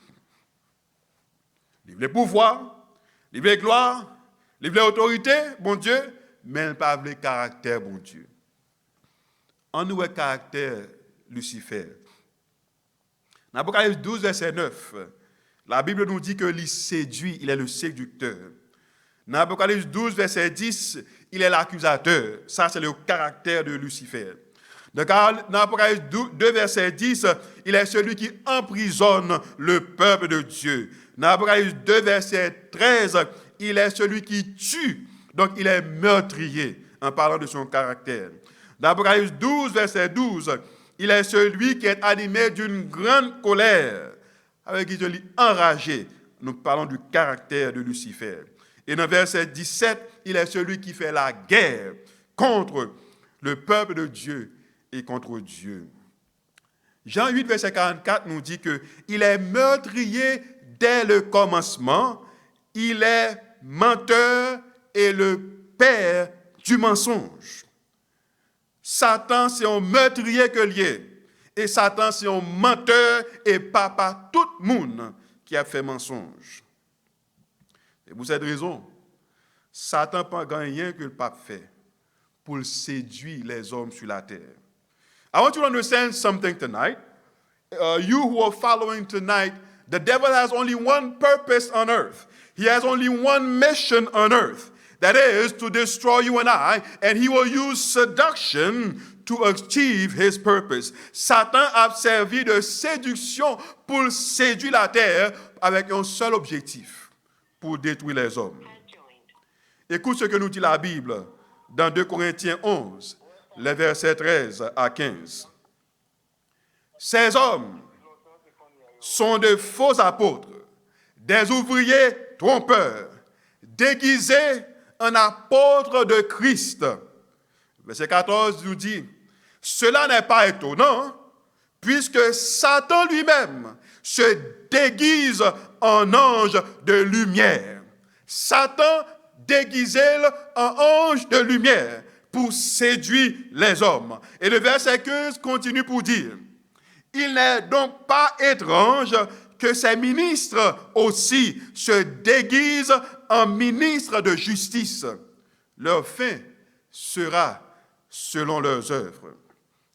D: Il voulait pouvoir, il voulait gloire, il voulait autorité, bon Dieu, mais il ne pas voulait caractère, bon Dieu. En nous, caractère, Lucifer. Dans Apocalypse 12, verset 9, la Bible nous dit que il séduit, il est le séducteur. Dans Apocalypse 12, verset 10, il est l'accusateur. Ça, c'est le caractère de Lucifer. Dans Apocalypse 2, verset 10, il est celui qui emprisonne le peuple de Dieu. Dans Apocalypse 2, verset 13, il est celui qui tue. Donc, il est meurtrier, en parlant de son caractère. Dans Apocalypse 12, verset 12, il est celui qui est animé d'une grande colère, avec qui je lis enragé. Nous parlons du caractère de Lucifer. Et dans verset 17, il est celui qui fait la guerre contre le peuple de Dieu et contre Dieu. Jean 8, verset 44 nous dit qu'il est meurtrier dès le commencement, il est menteur et le père du mensonge. Satan, c'est un meurtrier que lié. Et Satan, c'est un menteur et papa tout le monde qui a fait mensonge. Et pour cette raison, Satan n'a pas rien que le pape fait pour séduire les hommes sur la terre. I want you to understand something tonight. You who are following tonight, the devil has only one purpose on earth. He has only one mission on earth. That is to destroy you and I, and he will use seduction to achieve his purpose. Satan a servi de séduction pour séduire la terre avec un seul objectif, pour détruire les hommes. Écoute ce que nous dit la Bible dans 2 Corinthiens 11, les versets 13 à 15. Ces hommes sont de faux apôtres, des ouvriers trompeurs, déguisés en apôtres de Christ. Verset 14 nous dit, cela n'est pas étonnant, puisque Satan lui-même se déguise en ange de lumière. Satan déguisé en ange de lumière pour séduire les hommes. Et le verset 15 continue pour dire, il n'est donc pas étrange que ces ministres aussi se déguisent en ministres de justice. Leur fin sera selon leurs œuvres.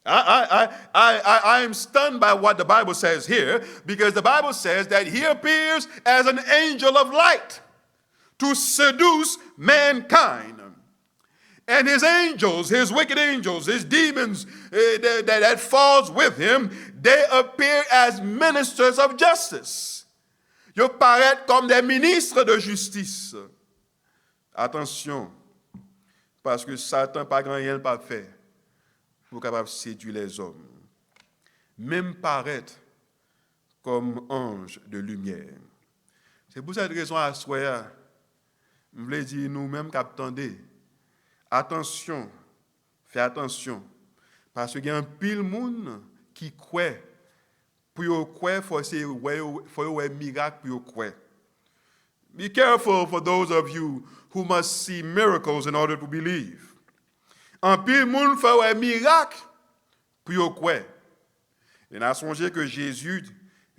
D: I am stunned by what the Bible says here, because the Bible says that he appears as an angel of light to seduce mankind. And his angels, his wicked angels, his demons that falls with him, they appear as ministers of justice. Ils paraissent comme des ministres de justice. Attention, parce que Satan n'a pas grand rien pas fait pour capable séduire les hommes. Même paraître comme ange de lumière. C'est pour cette raison à soir, je voulais dire nous-mêmes qui attendez. Attention, fais attention. Parce qu'il y a un pile monde qui croit. Pour y croire, il faut un miracle pour y croire. Be careful for those of you who must see miracles in order to believe. Un pile monde fait un miracle pour y croire. Et on a songé que Jésus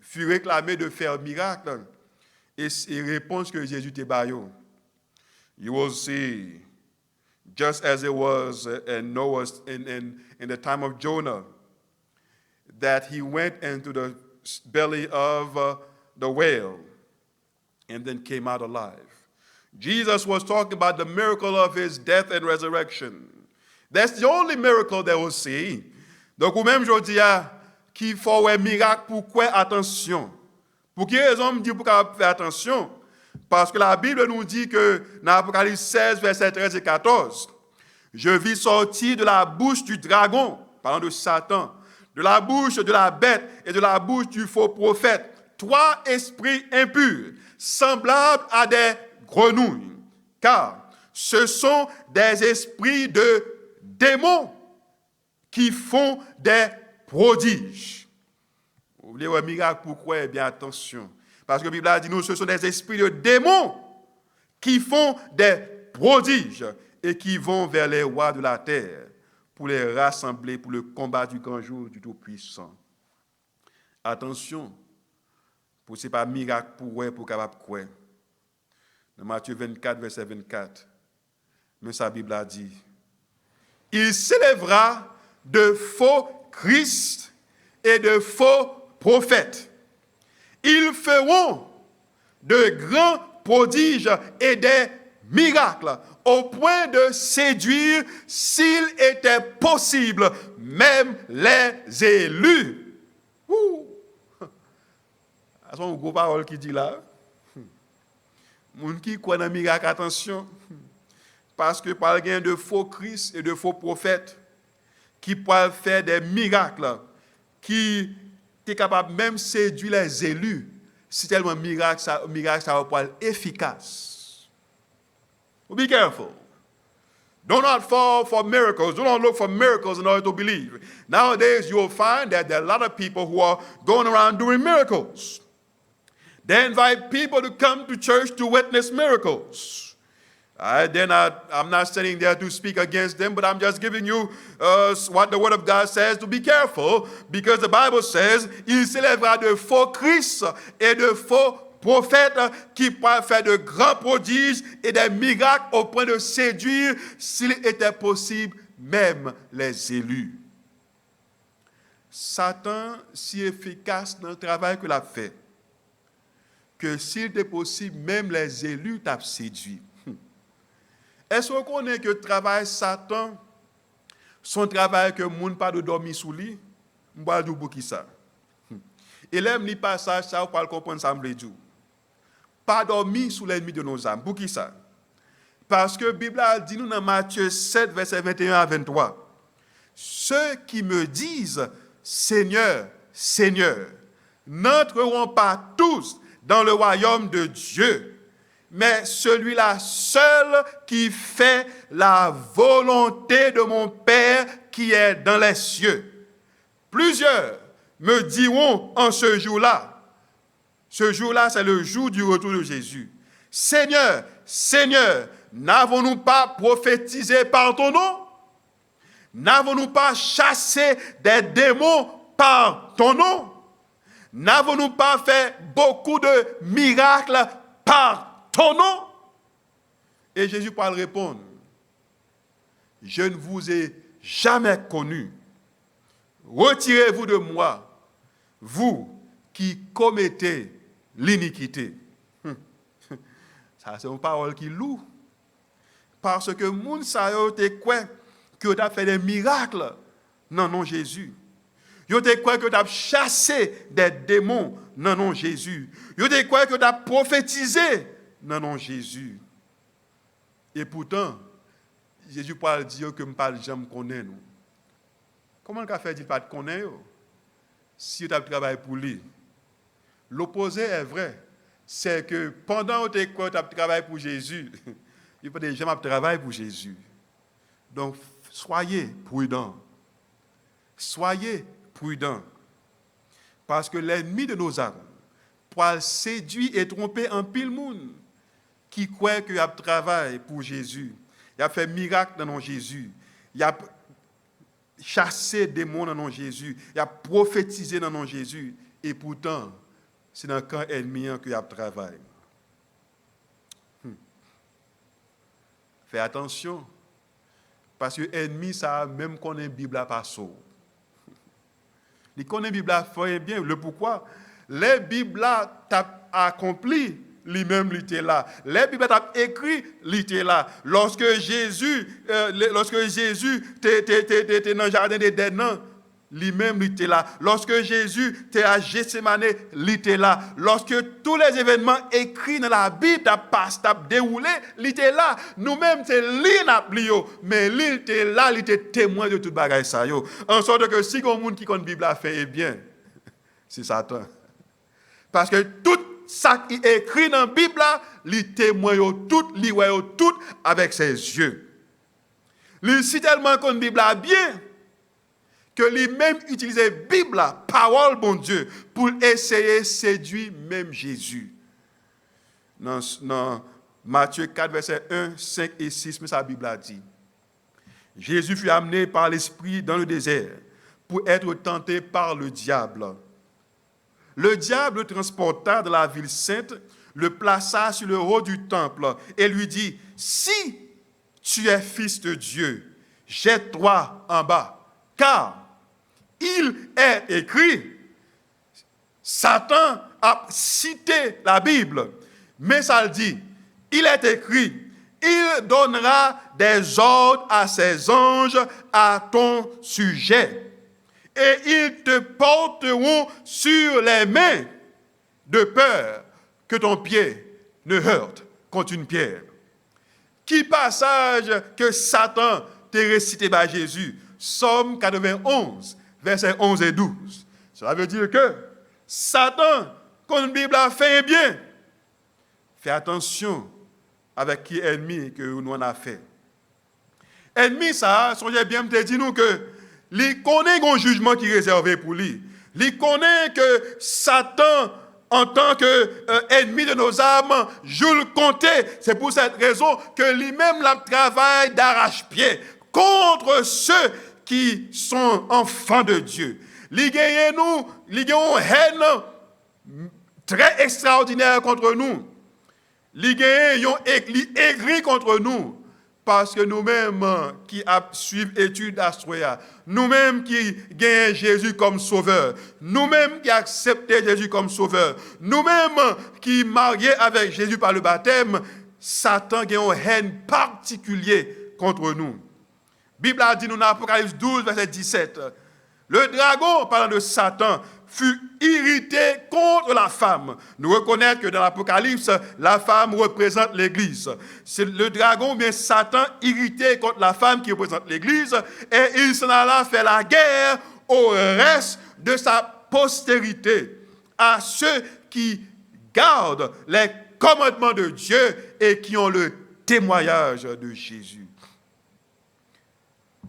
D: fut réclamé de faire un miracle. Et réponse que Jésus te baillot. You will see, just as it was in Noah's in the time of Jonah, that he went into the belly of the whale and then came out alive. Jesus was talking about the miracle of his death and resurrection. That's the only miracle they will see. Donc, ou même je dis qu'il faut un miracle, pourquoi attention? Pour quelle raison me dit pour faire attention? Parce que la Bible nous dit que dans Apocalypse 16, versets 13 et 14, je vis sortir de la bouche du dragon, parlant de Satan, de la bouche de la bête et de la bouche du faux prophète, 3 esprits impurs, semblables à des grenouilles, car ce sont des esprits de démons qui font des prodiges. Vous voulez un miracle, pourquoi? Eh bien, attention. Parce que la Bible a dit, nous, ce sont des esprits de démons qui font des prodiges et qui vont vers les rois de la terre pour les rassembler pour le combat du grand jour du Tout-Puissant. Attention, pour ce n'est pas miracle pour capable de croire. Dans Matthieu 24, verset 24, mais sa Bible a dit, il s'élèvera de faux Christ et de faux prophètes. Ils feront de grands prodiges et des miracles au point de séduire, s'il était possible, même les élus. C'est une grosse parole qui dit là. Moun qui croit dans le miracle, attention. Parce que par gain de faux Christ et de faux prophètes qui peuvent faire des miracles, qui est capable même de séduire les élus, si tellement miracle ça va pas être efficace. Be careful. Do not fall for miracles. Do not look for miracles in order to believe. Nowadays, you will find that there are a lot of people who are going around doing miracles. They invite people to come to church to witness miracles. I'm not standing there to speak against them, but I'm just giving you what the Word of God says to be careful, because the Bible says, il s'élèvera de faux Christ et de faux prophètes qui peuvent faire de grands prodiges et des miracles au point de séduire, s'il était possible, même les élus. Satan, si efficace dans le travail qu'il a fait, que s'il était possible, même les élus t'ont séduit. Est-ce qu'on connaît que le travail Satan, son travail que le monde pas de dormir sous lui, on va dire pour qui ça? Et là, le passage, ça, on peut comprendre ça, me dit. Pas dormir sous l'ennemi de nos âmes. Pour qui ça? Parce que la Bible a dit nous dans Matthieu 7, verset 21 à 23. Ceux qui me disent, Seigneur, Seigneur, n'entreront pas tous dans le royaume de Dieu, mais celui-là seul qui fait la volonté de mon Père qui est dans les cieux. Plusieurs me diront en ce jour-là, c'est le jour du retour de Jésus, Seigneur, Seigneur, n'avons-nous pas prophétisé par ton nom? N'avons-nous pas chassé des démons par ton nom? N'avons-nous pas fait beaucoup de miracles par ton nom? Et Jésus pourra répondre, je ne vous ai jamais connu. Retirez-vous de moi, vous qui commettez l'iniquité. Ça, c'est une parole qui loue. Parce que moun sa yo te quoi que tu as fait des miracles non non Jésus. Yo te quoi que tu as chassé des démons non non Jésus. Yo te quoi que tu as prophétisé non non Jésus. Et pourtant Jésus parle dire que me parle jamais connaît nous. Comment le fait dit pas te connaître si tu as travaillé pour lui? L'opposé est vrai. C'est que pendant que tu as travaillé pour Jésus, Il faut déjà travailler pour Jésus. Donc, soyez prudents. Soyez prudents. Parce que l'ennemi de nos âmes, pour séduire et tromper un pile monde qui croit qu'il a travaillé pour Jésus, il a fait miracle dans le nom de Jésus, il a chassé des démons dans le nom de Jésus, il a prophétisé dans le nom de Jésus, et pourtant, c'est dans le camp ennemi qu'il a travaillé. Fais attention, parce que l'ennemi, ça même connaît la Bible à pas saut. Il connaît la Bible à faire bien. Le pourquoi? Les Bibles t'a accompli, lui-même il était là. Les Bibles t'a écrit, il était là. Lorsque Jésus était dans le jardin d'Éden, lui-même il était là. Lorsque Jésus était à Gethsemane, il était là. Lorsque tous les événements écrits dans la Bible t'a déroulé, il était là. Nous-mêmes c'est lui n'a mais lui était là, il était témoin de toute bagaille ça yo. En sorte que si on monde qui connaît la Bible a fait bien, c'est Satan. Parce que tout ça qui est écrit dans la Bible, il témoigne tout, il voit tout avec ses yeux. Il si tellement qu'on la Bible a bien que lui-même utilisait la Bible, la parole bon Dieu, pour essayer de séduire même Jésus. Dans Matthieu 4, versets 1, 5 et 6, mais sa Bible a dit, Jésus fut amené par l'Esprit dans le désert pour être tenté par le diable. Le diable le transporta de la ville sainte, le plaça sur le haut du temple et lui dit, si tu es fils de Dieu, jette-toi en bas, car il est écrit, Satan a cité la Bible, mais ça le dit, il est écrit, il donnera des ordres à ses anges à ton sujet, et ils te porteront sur les mains, de peur que ton pied ne heurte contre une pierre. Qui passage que Satan t'a récité par Jésus? Somme 91. Versets 11 et 12. Cela veut dire que Satan, quand la Bible a fait bien, fais attention avec qui ennemi que nous en a fait. Ennemi, ça, songez bien, me dit nous que il connaît un jugement qui est réservé pour lui. Il connaît que Satan, en tant qu'ennemi de nos âmes, joue le compter. C'est pour cette raison que lui-même la travaille d'arrache-pied contre ceux qui sont enfants de Dieu. Il gagne une haine très extraordinaire contre nous. Il gagne aigri contre nous. Parce que nous-mêmes qui suivons l'étude d'Astroya, nous-mêmes qui gagnons Jésus comme sauveur, nous-mêmes qui acceptons Jésus comme sauveur, nous-mêmes qui mariés avec Jésus par le baptême, Satan gagne une haine particulière contre nous. La Bible a dit nous dans Apocalypse 12, verset 17, le dragon, parlant de Satan, fut irrité contre la femme. Nous reconnaissons que dans l'Apocalypse, la femme représente l'Église. C'est le dragon, bien Satan, irrité contre la femme qui représente l'Église, et il s'en alla faire la guerre au reste de sa postérité, à ceux qui gardent les commandements de Dieu et qui ont le témoignage de Jésus.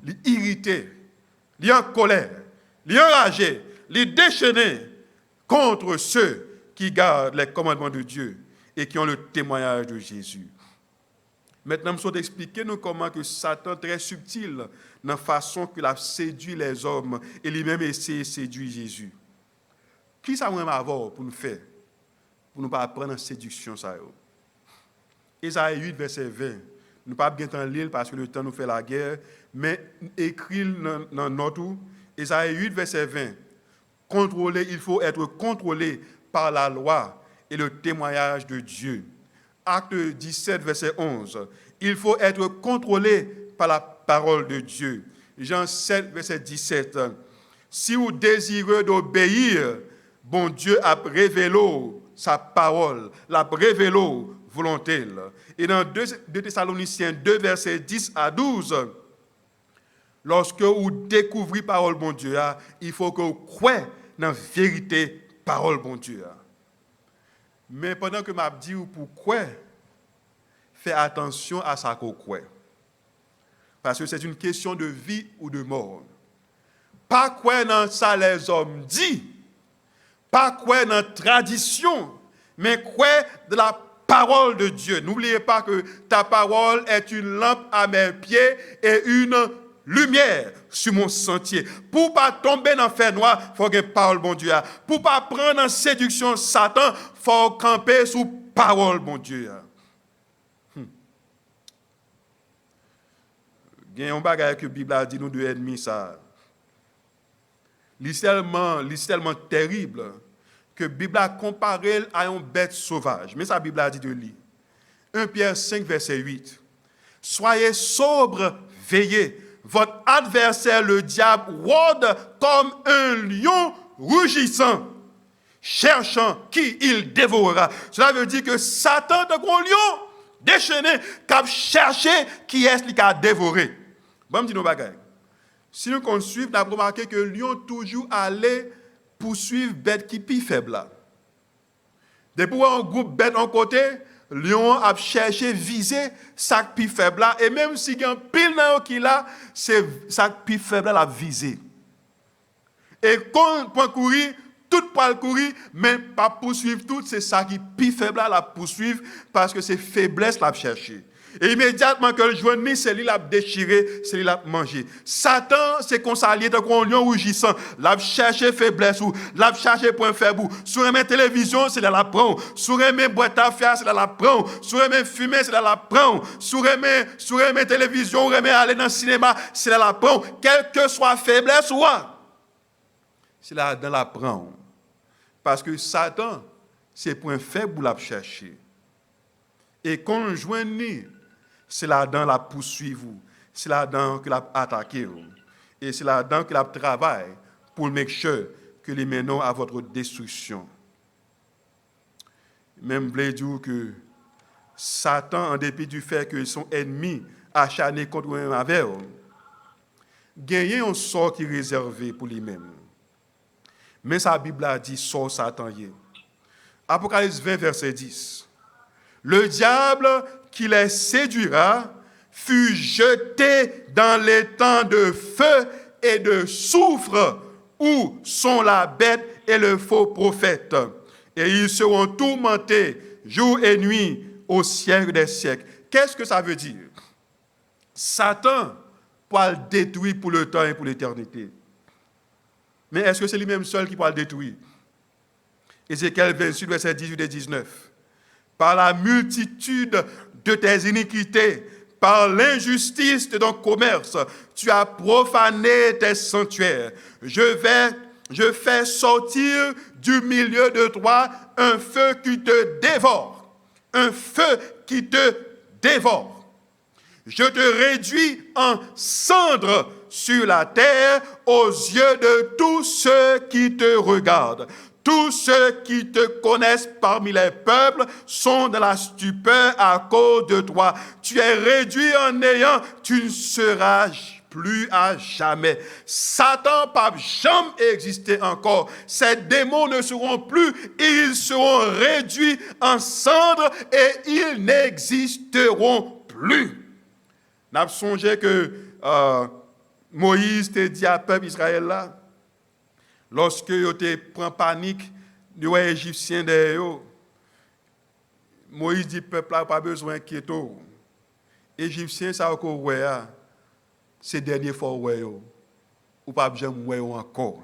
D: Les irrités, les en colère, les enragés, les déchaîner contre ceux qui gardent les commandements de Dieu et qui ont le témoignage de Jésus. Maintenant, je vais expliquer nous comment que Satan très subtil dans la façon qu'il a séduit les hommes et lui-même essayé de séduire Jésus. Qui ça va avoir pour nous faire? Pour nous pas apprendre la séduction ça. Ésaïe 8 verset 20. Nous pas bien temps lire parce que le temps nous fait la guerre, mais écrit dans notre Ésaïe 8 verset 20. Il faut être contrôlé par la loi et le témoignage de Dieu. Acte 17, verset 11. Il faut être contrôlé par la parole de Dieu. Jean 7, verset 17. Si vous désirez d'obéir, bon Dieu a révélé sa parole, l'a révélé volonté. Et dans 2 Thessaloniciens 2, verset 10 à 12, lorsque vous découvrez parole bon Dieu, il faut que vous croyez dans la vérité parole bon Dieu. Mais pendant que m'a dit pourquoi, fait attention à sa quoi. Parce que c'est une question de vie ou de mort. Pas quoi dans ça les hommes disent, pas quoi dans tradition, mais quoi de la parole de Dieu. N'oubliez pas que ta parole est une lampe à mes pieds et une lumière sur mon sentier. Pour pas tomber dans le fer noir, il faut que parole bon Dieu. Pour pas prendre en séduction Satan, il faut camper sous parole bon Dieu. Il y a un bagage que la Bible a dit nous deux ennemis ça. C'est tellement terrible que la Bible a comparé à une bête sauvage. Mais la Bible a dit de lui. 1 Pierre 5, verset 8. Soyez sobres, veillez. Votre adversaire, le diable, rôde comme un lion rugissant, cherchant qui il dévorera. Cela veut dire que Satan, de gros lion, déchaîné, qui a cherché qui est-ce qui a dévoré. Bon, dis nous bagaille. Si nous suivons, nous avons remarqué que le lion toujours allait poursuivre bête qui est plus faible là. Depuis un groupe bête en côté, le lion a cherché viser ça qui est plus faible là. Et même si il y a un pile dans qui là, c'est ça qui est plus faible là la viser. Et quand on peut courir, tout peut courir, mais pas poursuivre tout, c'est ça qui est plus faible là la poursuivre parce que c'est faiblesse la chercher. Et immédiatement que le journée, c'est lui qui l'a déchiré, c'est lui qui l'a mangé. Satan, c'est qu'on s'allie dans un lion rougissant. L'a cherché faiblesse ou l'a cherché point faible. Sur une télévision, c'est là la prend. Sur une boîte à faire, c'est là la prend. Sur une fumée, c'est là la prend. Sur une télévision, on remet aller dans le cinéma, c'est là la prend. Quelle que soit faiblesse ou c'est là dans la prend. Parce que Satan, c'est point faible ou l'a cherché. Et quand on joignit, c'est là-dedans la poursuivre, c'est là-dedans que l'a attaqué, et c'est là-dedans que l'a travaille pour make sure que les menons à votre destruction. Même voulez dire que Satan, en dépit du fait que son ennemi acharné contre eux avec eux, gagne un sort qui est réservé pour lui-même. Mais sa Bible a dit sort Satan y est. Apocalypse 20, verset 10. Le diable qui les séduira fut jeté dans les temps de feu et de soufre où sont la bête et le faux prophète. Et ils seront tourmentés jour et nuit au siècle des siècles. Qu'est-ce que ça veut dire? Satan peut le détruire pour le temps et pour l'éternité. Mais est-ce que c'est lui-même seul qui peut le détruire? Ézéchiel 28, verset 18 et 19. Par la multitude de tes iniquités, par l'injustice de ton commerce, tu as profané tes sanctuaires. Je fais sortir du milieu de toi un feu qui te dévore. Un feu qui te dévore. Je te réduis en cendres sur la terre aux yeux de tous ceux qui te regardent. Tous ceux qui te connaissent parmi les peuples sont dans la stupeur à cause de toi. Tu es réduit en néant, tu ne seras plus à jamais. Satan n'a jamais existé encore. Ces démons ne seront plus, ils seront réduits en cendres et ils n'existeront plus. Nous avons songé que Moïse t'a dit à peuple Israël là, lorsque yo te prend panique, les Égyptiens derrière, Moïse dit peuple là pas besoin d'inquiéter. Égyptiens ça encore ouais, c'est dernier fois ouais ou pas jamais ouais encore.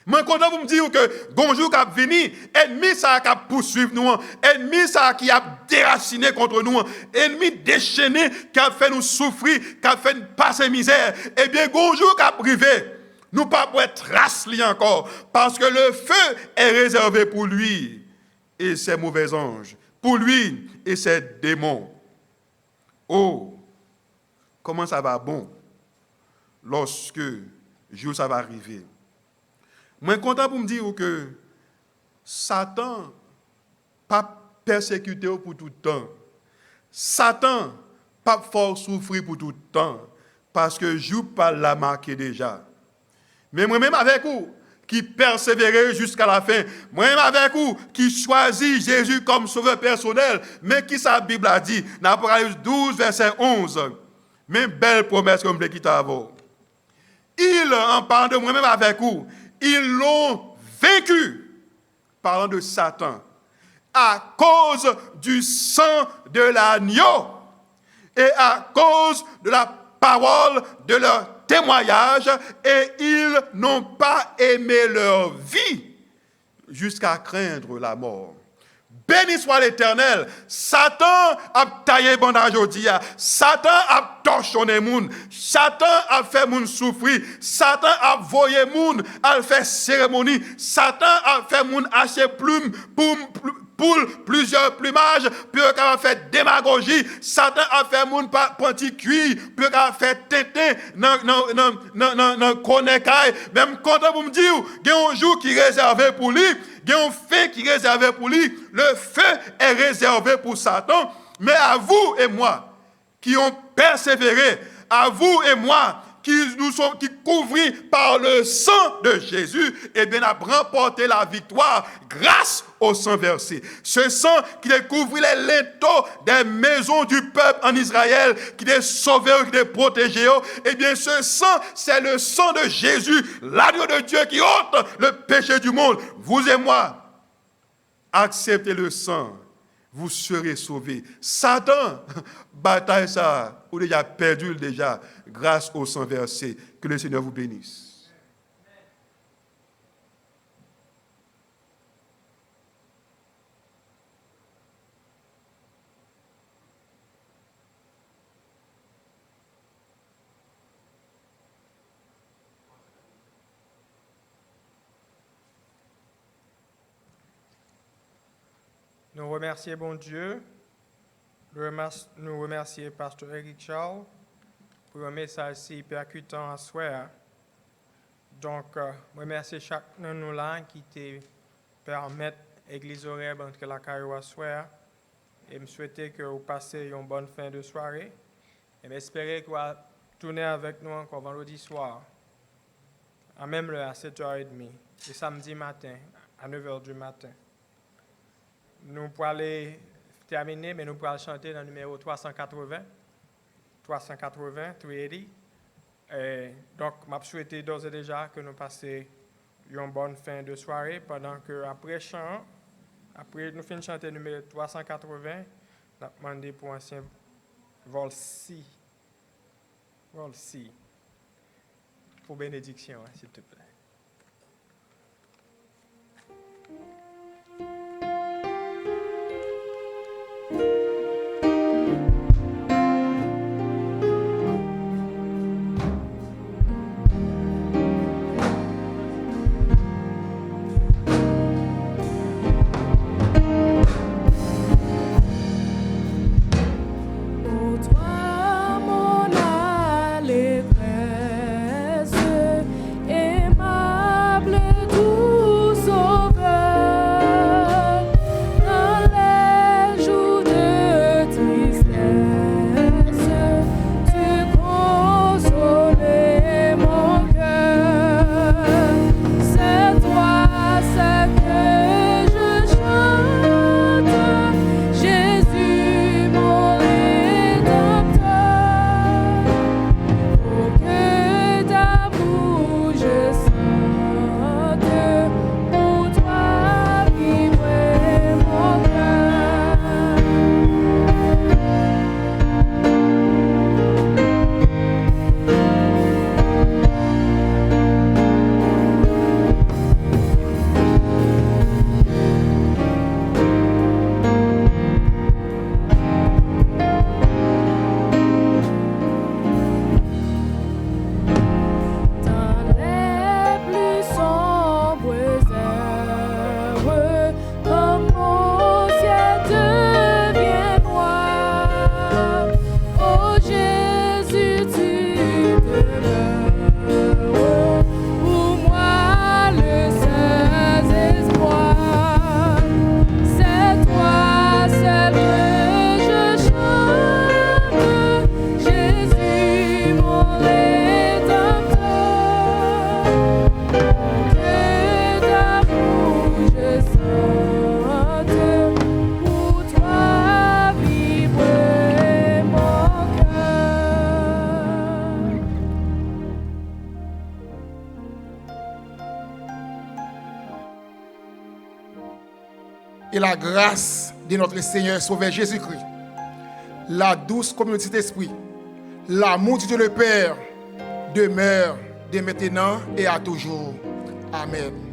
D: Moi content pour me dire que bonjour qui venir, ennemi ça qui poursuivre nous, ennemi ça qui a déraciné contre nous, ennemi déchaîné qui a fait nous souffrir, qui a fait nous passer misère. Eh bien bonjour qui arrivé. Nous pas pour être trace encore, parce que le feu est réservé pour lui et ses mauvais anges, pour lui et ses démons. Oh, comment ça va bon lorsque jour ça va arriver. Moi content pour me dire que Satan pas persécuté pour tout le temps. Satan pas fort souffrir pour tout le temps, parce que jour pas l'a marqué déjà. Mais moi-même avec vous, qui persévérait jusqu'à la fin. Moi-même avec vous, qui choisit Jésus comme sauveur personnel, mais qui sa Bible a dit, dans Apocalypse 12, verset 11, mais belle promesse comme le quitte avant. Ils, en parlant de moi-même avec vous, ils l'ont vaincu, parlant de Satan, à cause du sang de l'agneau et à cause de la parole de leur témoignage, et ils n'ont pas aimé leur vie jusqu'à craindre la mort. Béni soit l'Éternel. Satan a taillé bandage aujourd'hui. Satan a torchonné moun. Satan a fait moun souffrir. Satan a voyé moun, a fait cérémonie. Satan a fait moun acheter plume pour plusieurs plumages, puis il a fait démagogie. Satan a fait moun panti cuir, puis il a fait tétin dans konekay. Même content pour me dire, il y a un jour qui est réservé pour lui. Il y a un feu qui est réservé pour lui. Le feu est réservé pour Satan. Mais à vous et moi, qui ont persévéré, à vous et moi, qui couvrés par le sang de Jésus, eh bien, a remporté la victoire grâce au sang versé. Ce sang qui a couvert les linteaux des maisons du peuple en Israël, qui les sauvé, qui les protégé, eh bien, ce sang, c'est le sang de Jésus, l'agneau de Dieu qui ôte le péché du monde. Vous et moi, acceptez le sang, vous serez sauvés. Satan, bataille ça, vous déjà perdu déjà, grâce au sang versé. Que le Seigneur vous bénisse.
A: Nous remercions bon Dieu, nous remercions Pasteur Eric Charles pour un message si percutant à soi. Donc, je remercie chacun de nous là qui te permet l'église horaire entre la caillou à soi. Et je souhaite que vous passiez une bonne fin de soirée. Et j'espère que vous allez tourner avec nous encore vendredi soir, à même l'heure, à 7h30, et samedi matin, à 9h du matin. Nous pourrons aller terminer, mais nous pourrons chanter dans le numéro 380, 380. Donc, je souhaite d'ores et déjà que nous passions une bonne fin de soirée, pendant que après chant, après nous finissons chanter le numéro 380, nous avons demandé pour un vol si, pour bénédiction, s'il te plaît.
B: Ô toi, mon allégresse, aimable doux sauveur, dans les jours de
C: que la grâce de notre Seigneur Sauveur Jésus-Christ, la douce communauté d'esprit, l'amour de Dieu le Père demeure de maintenant et à toujours. Amen.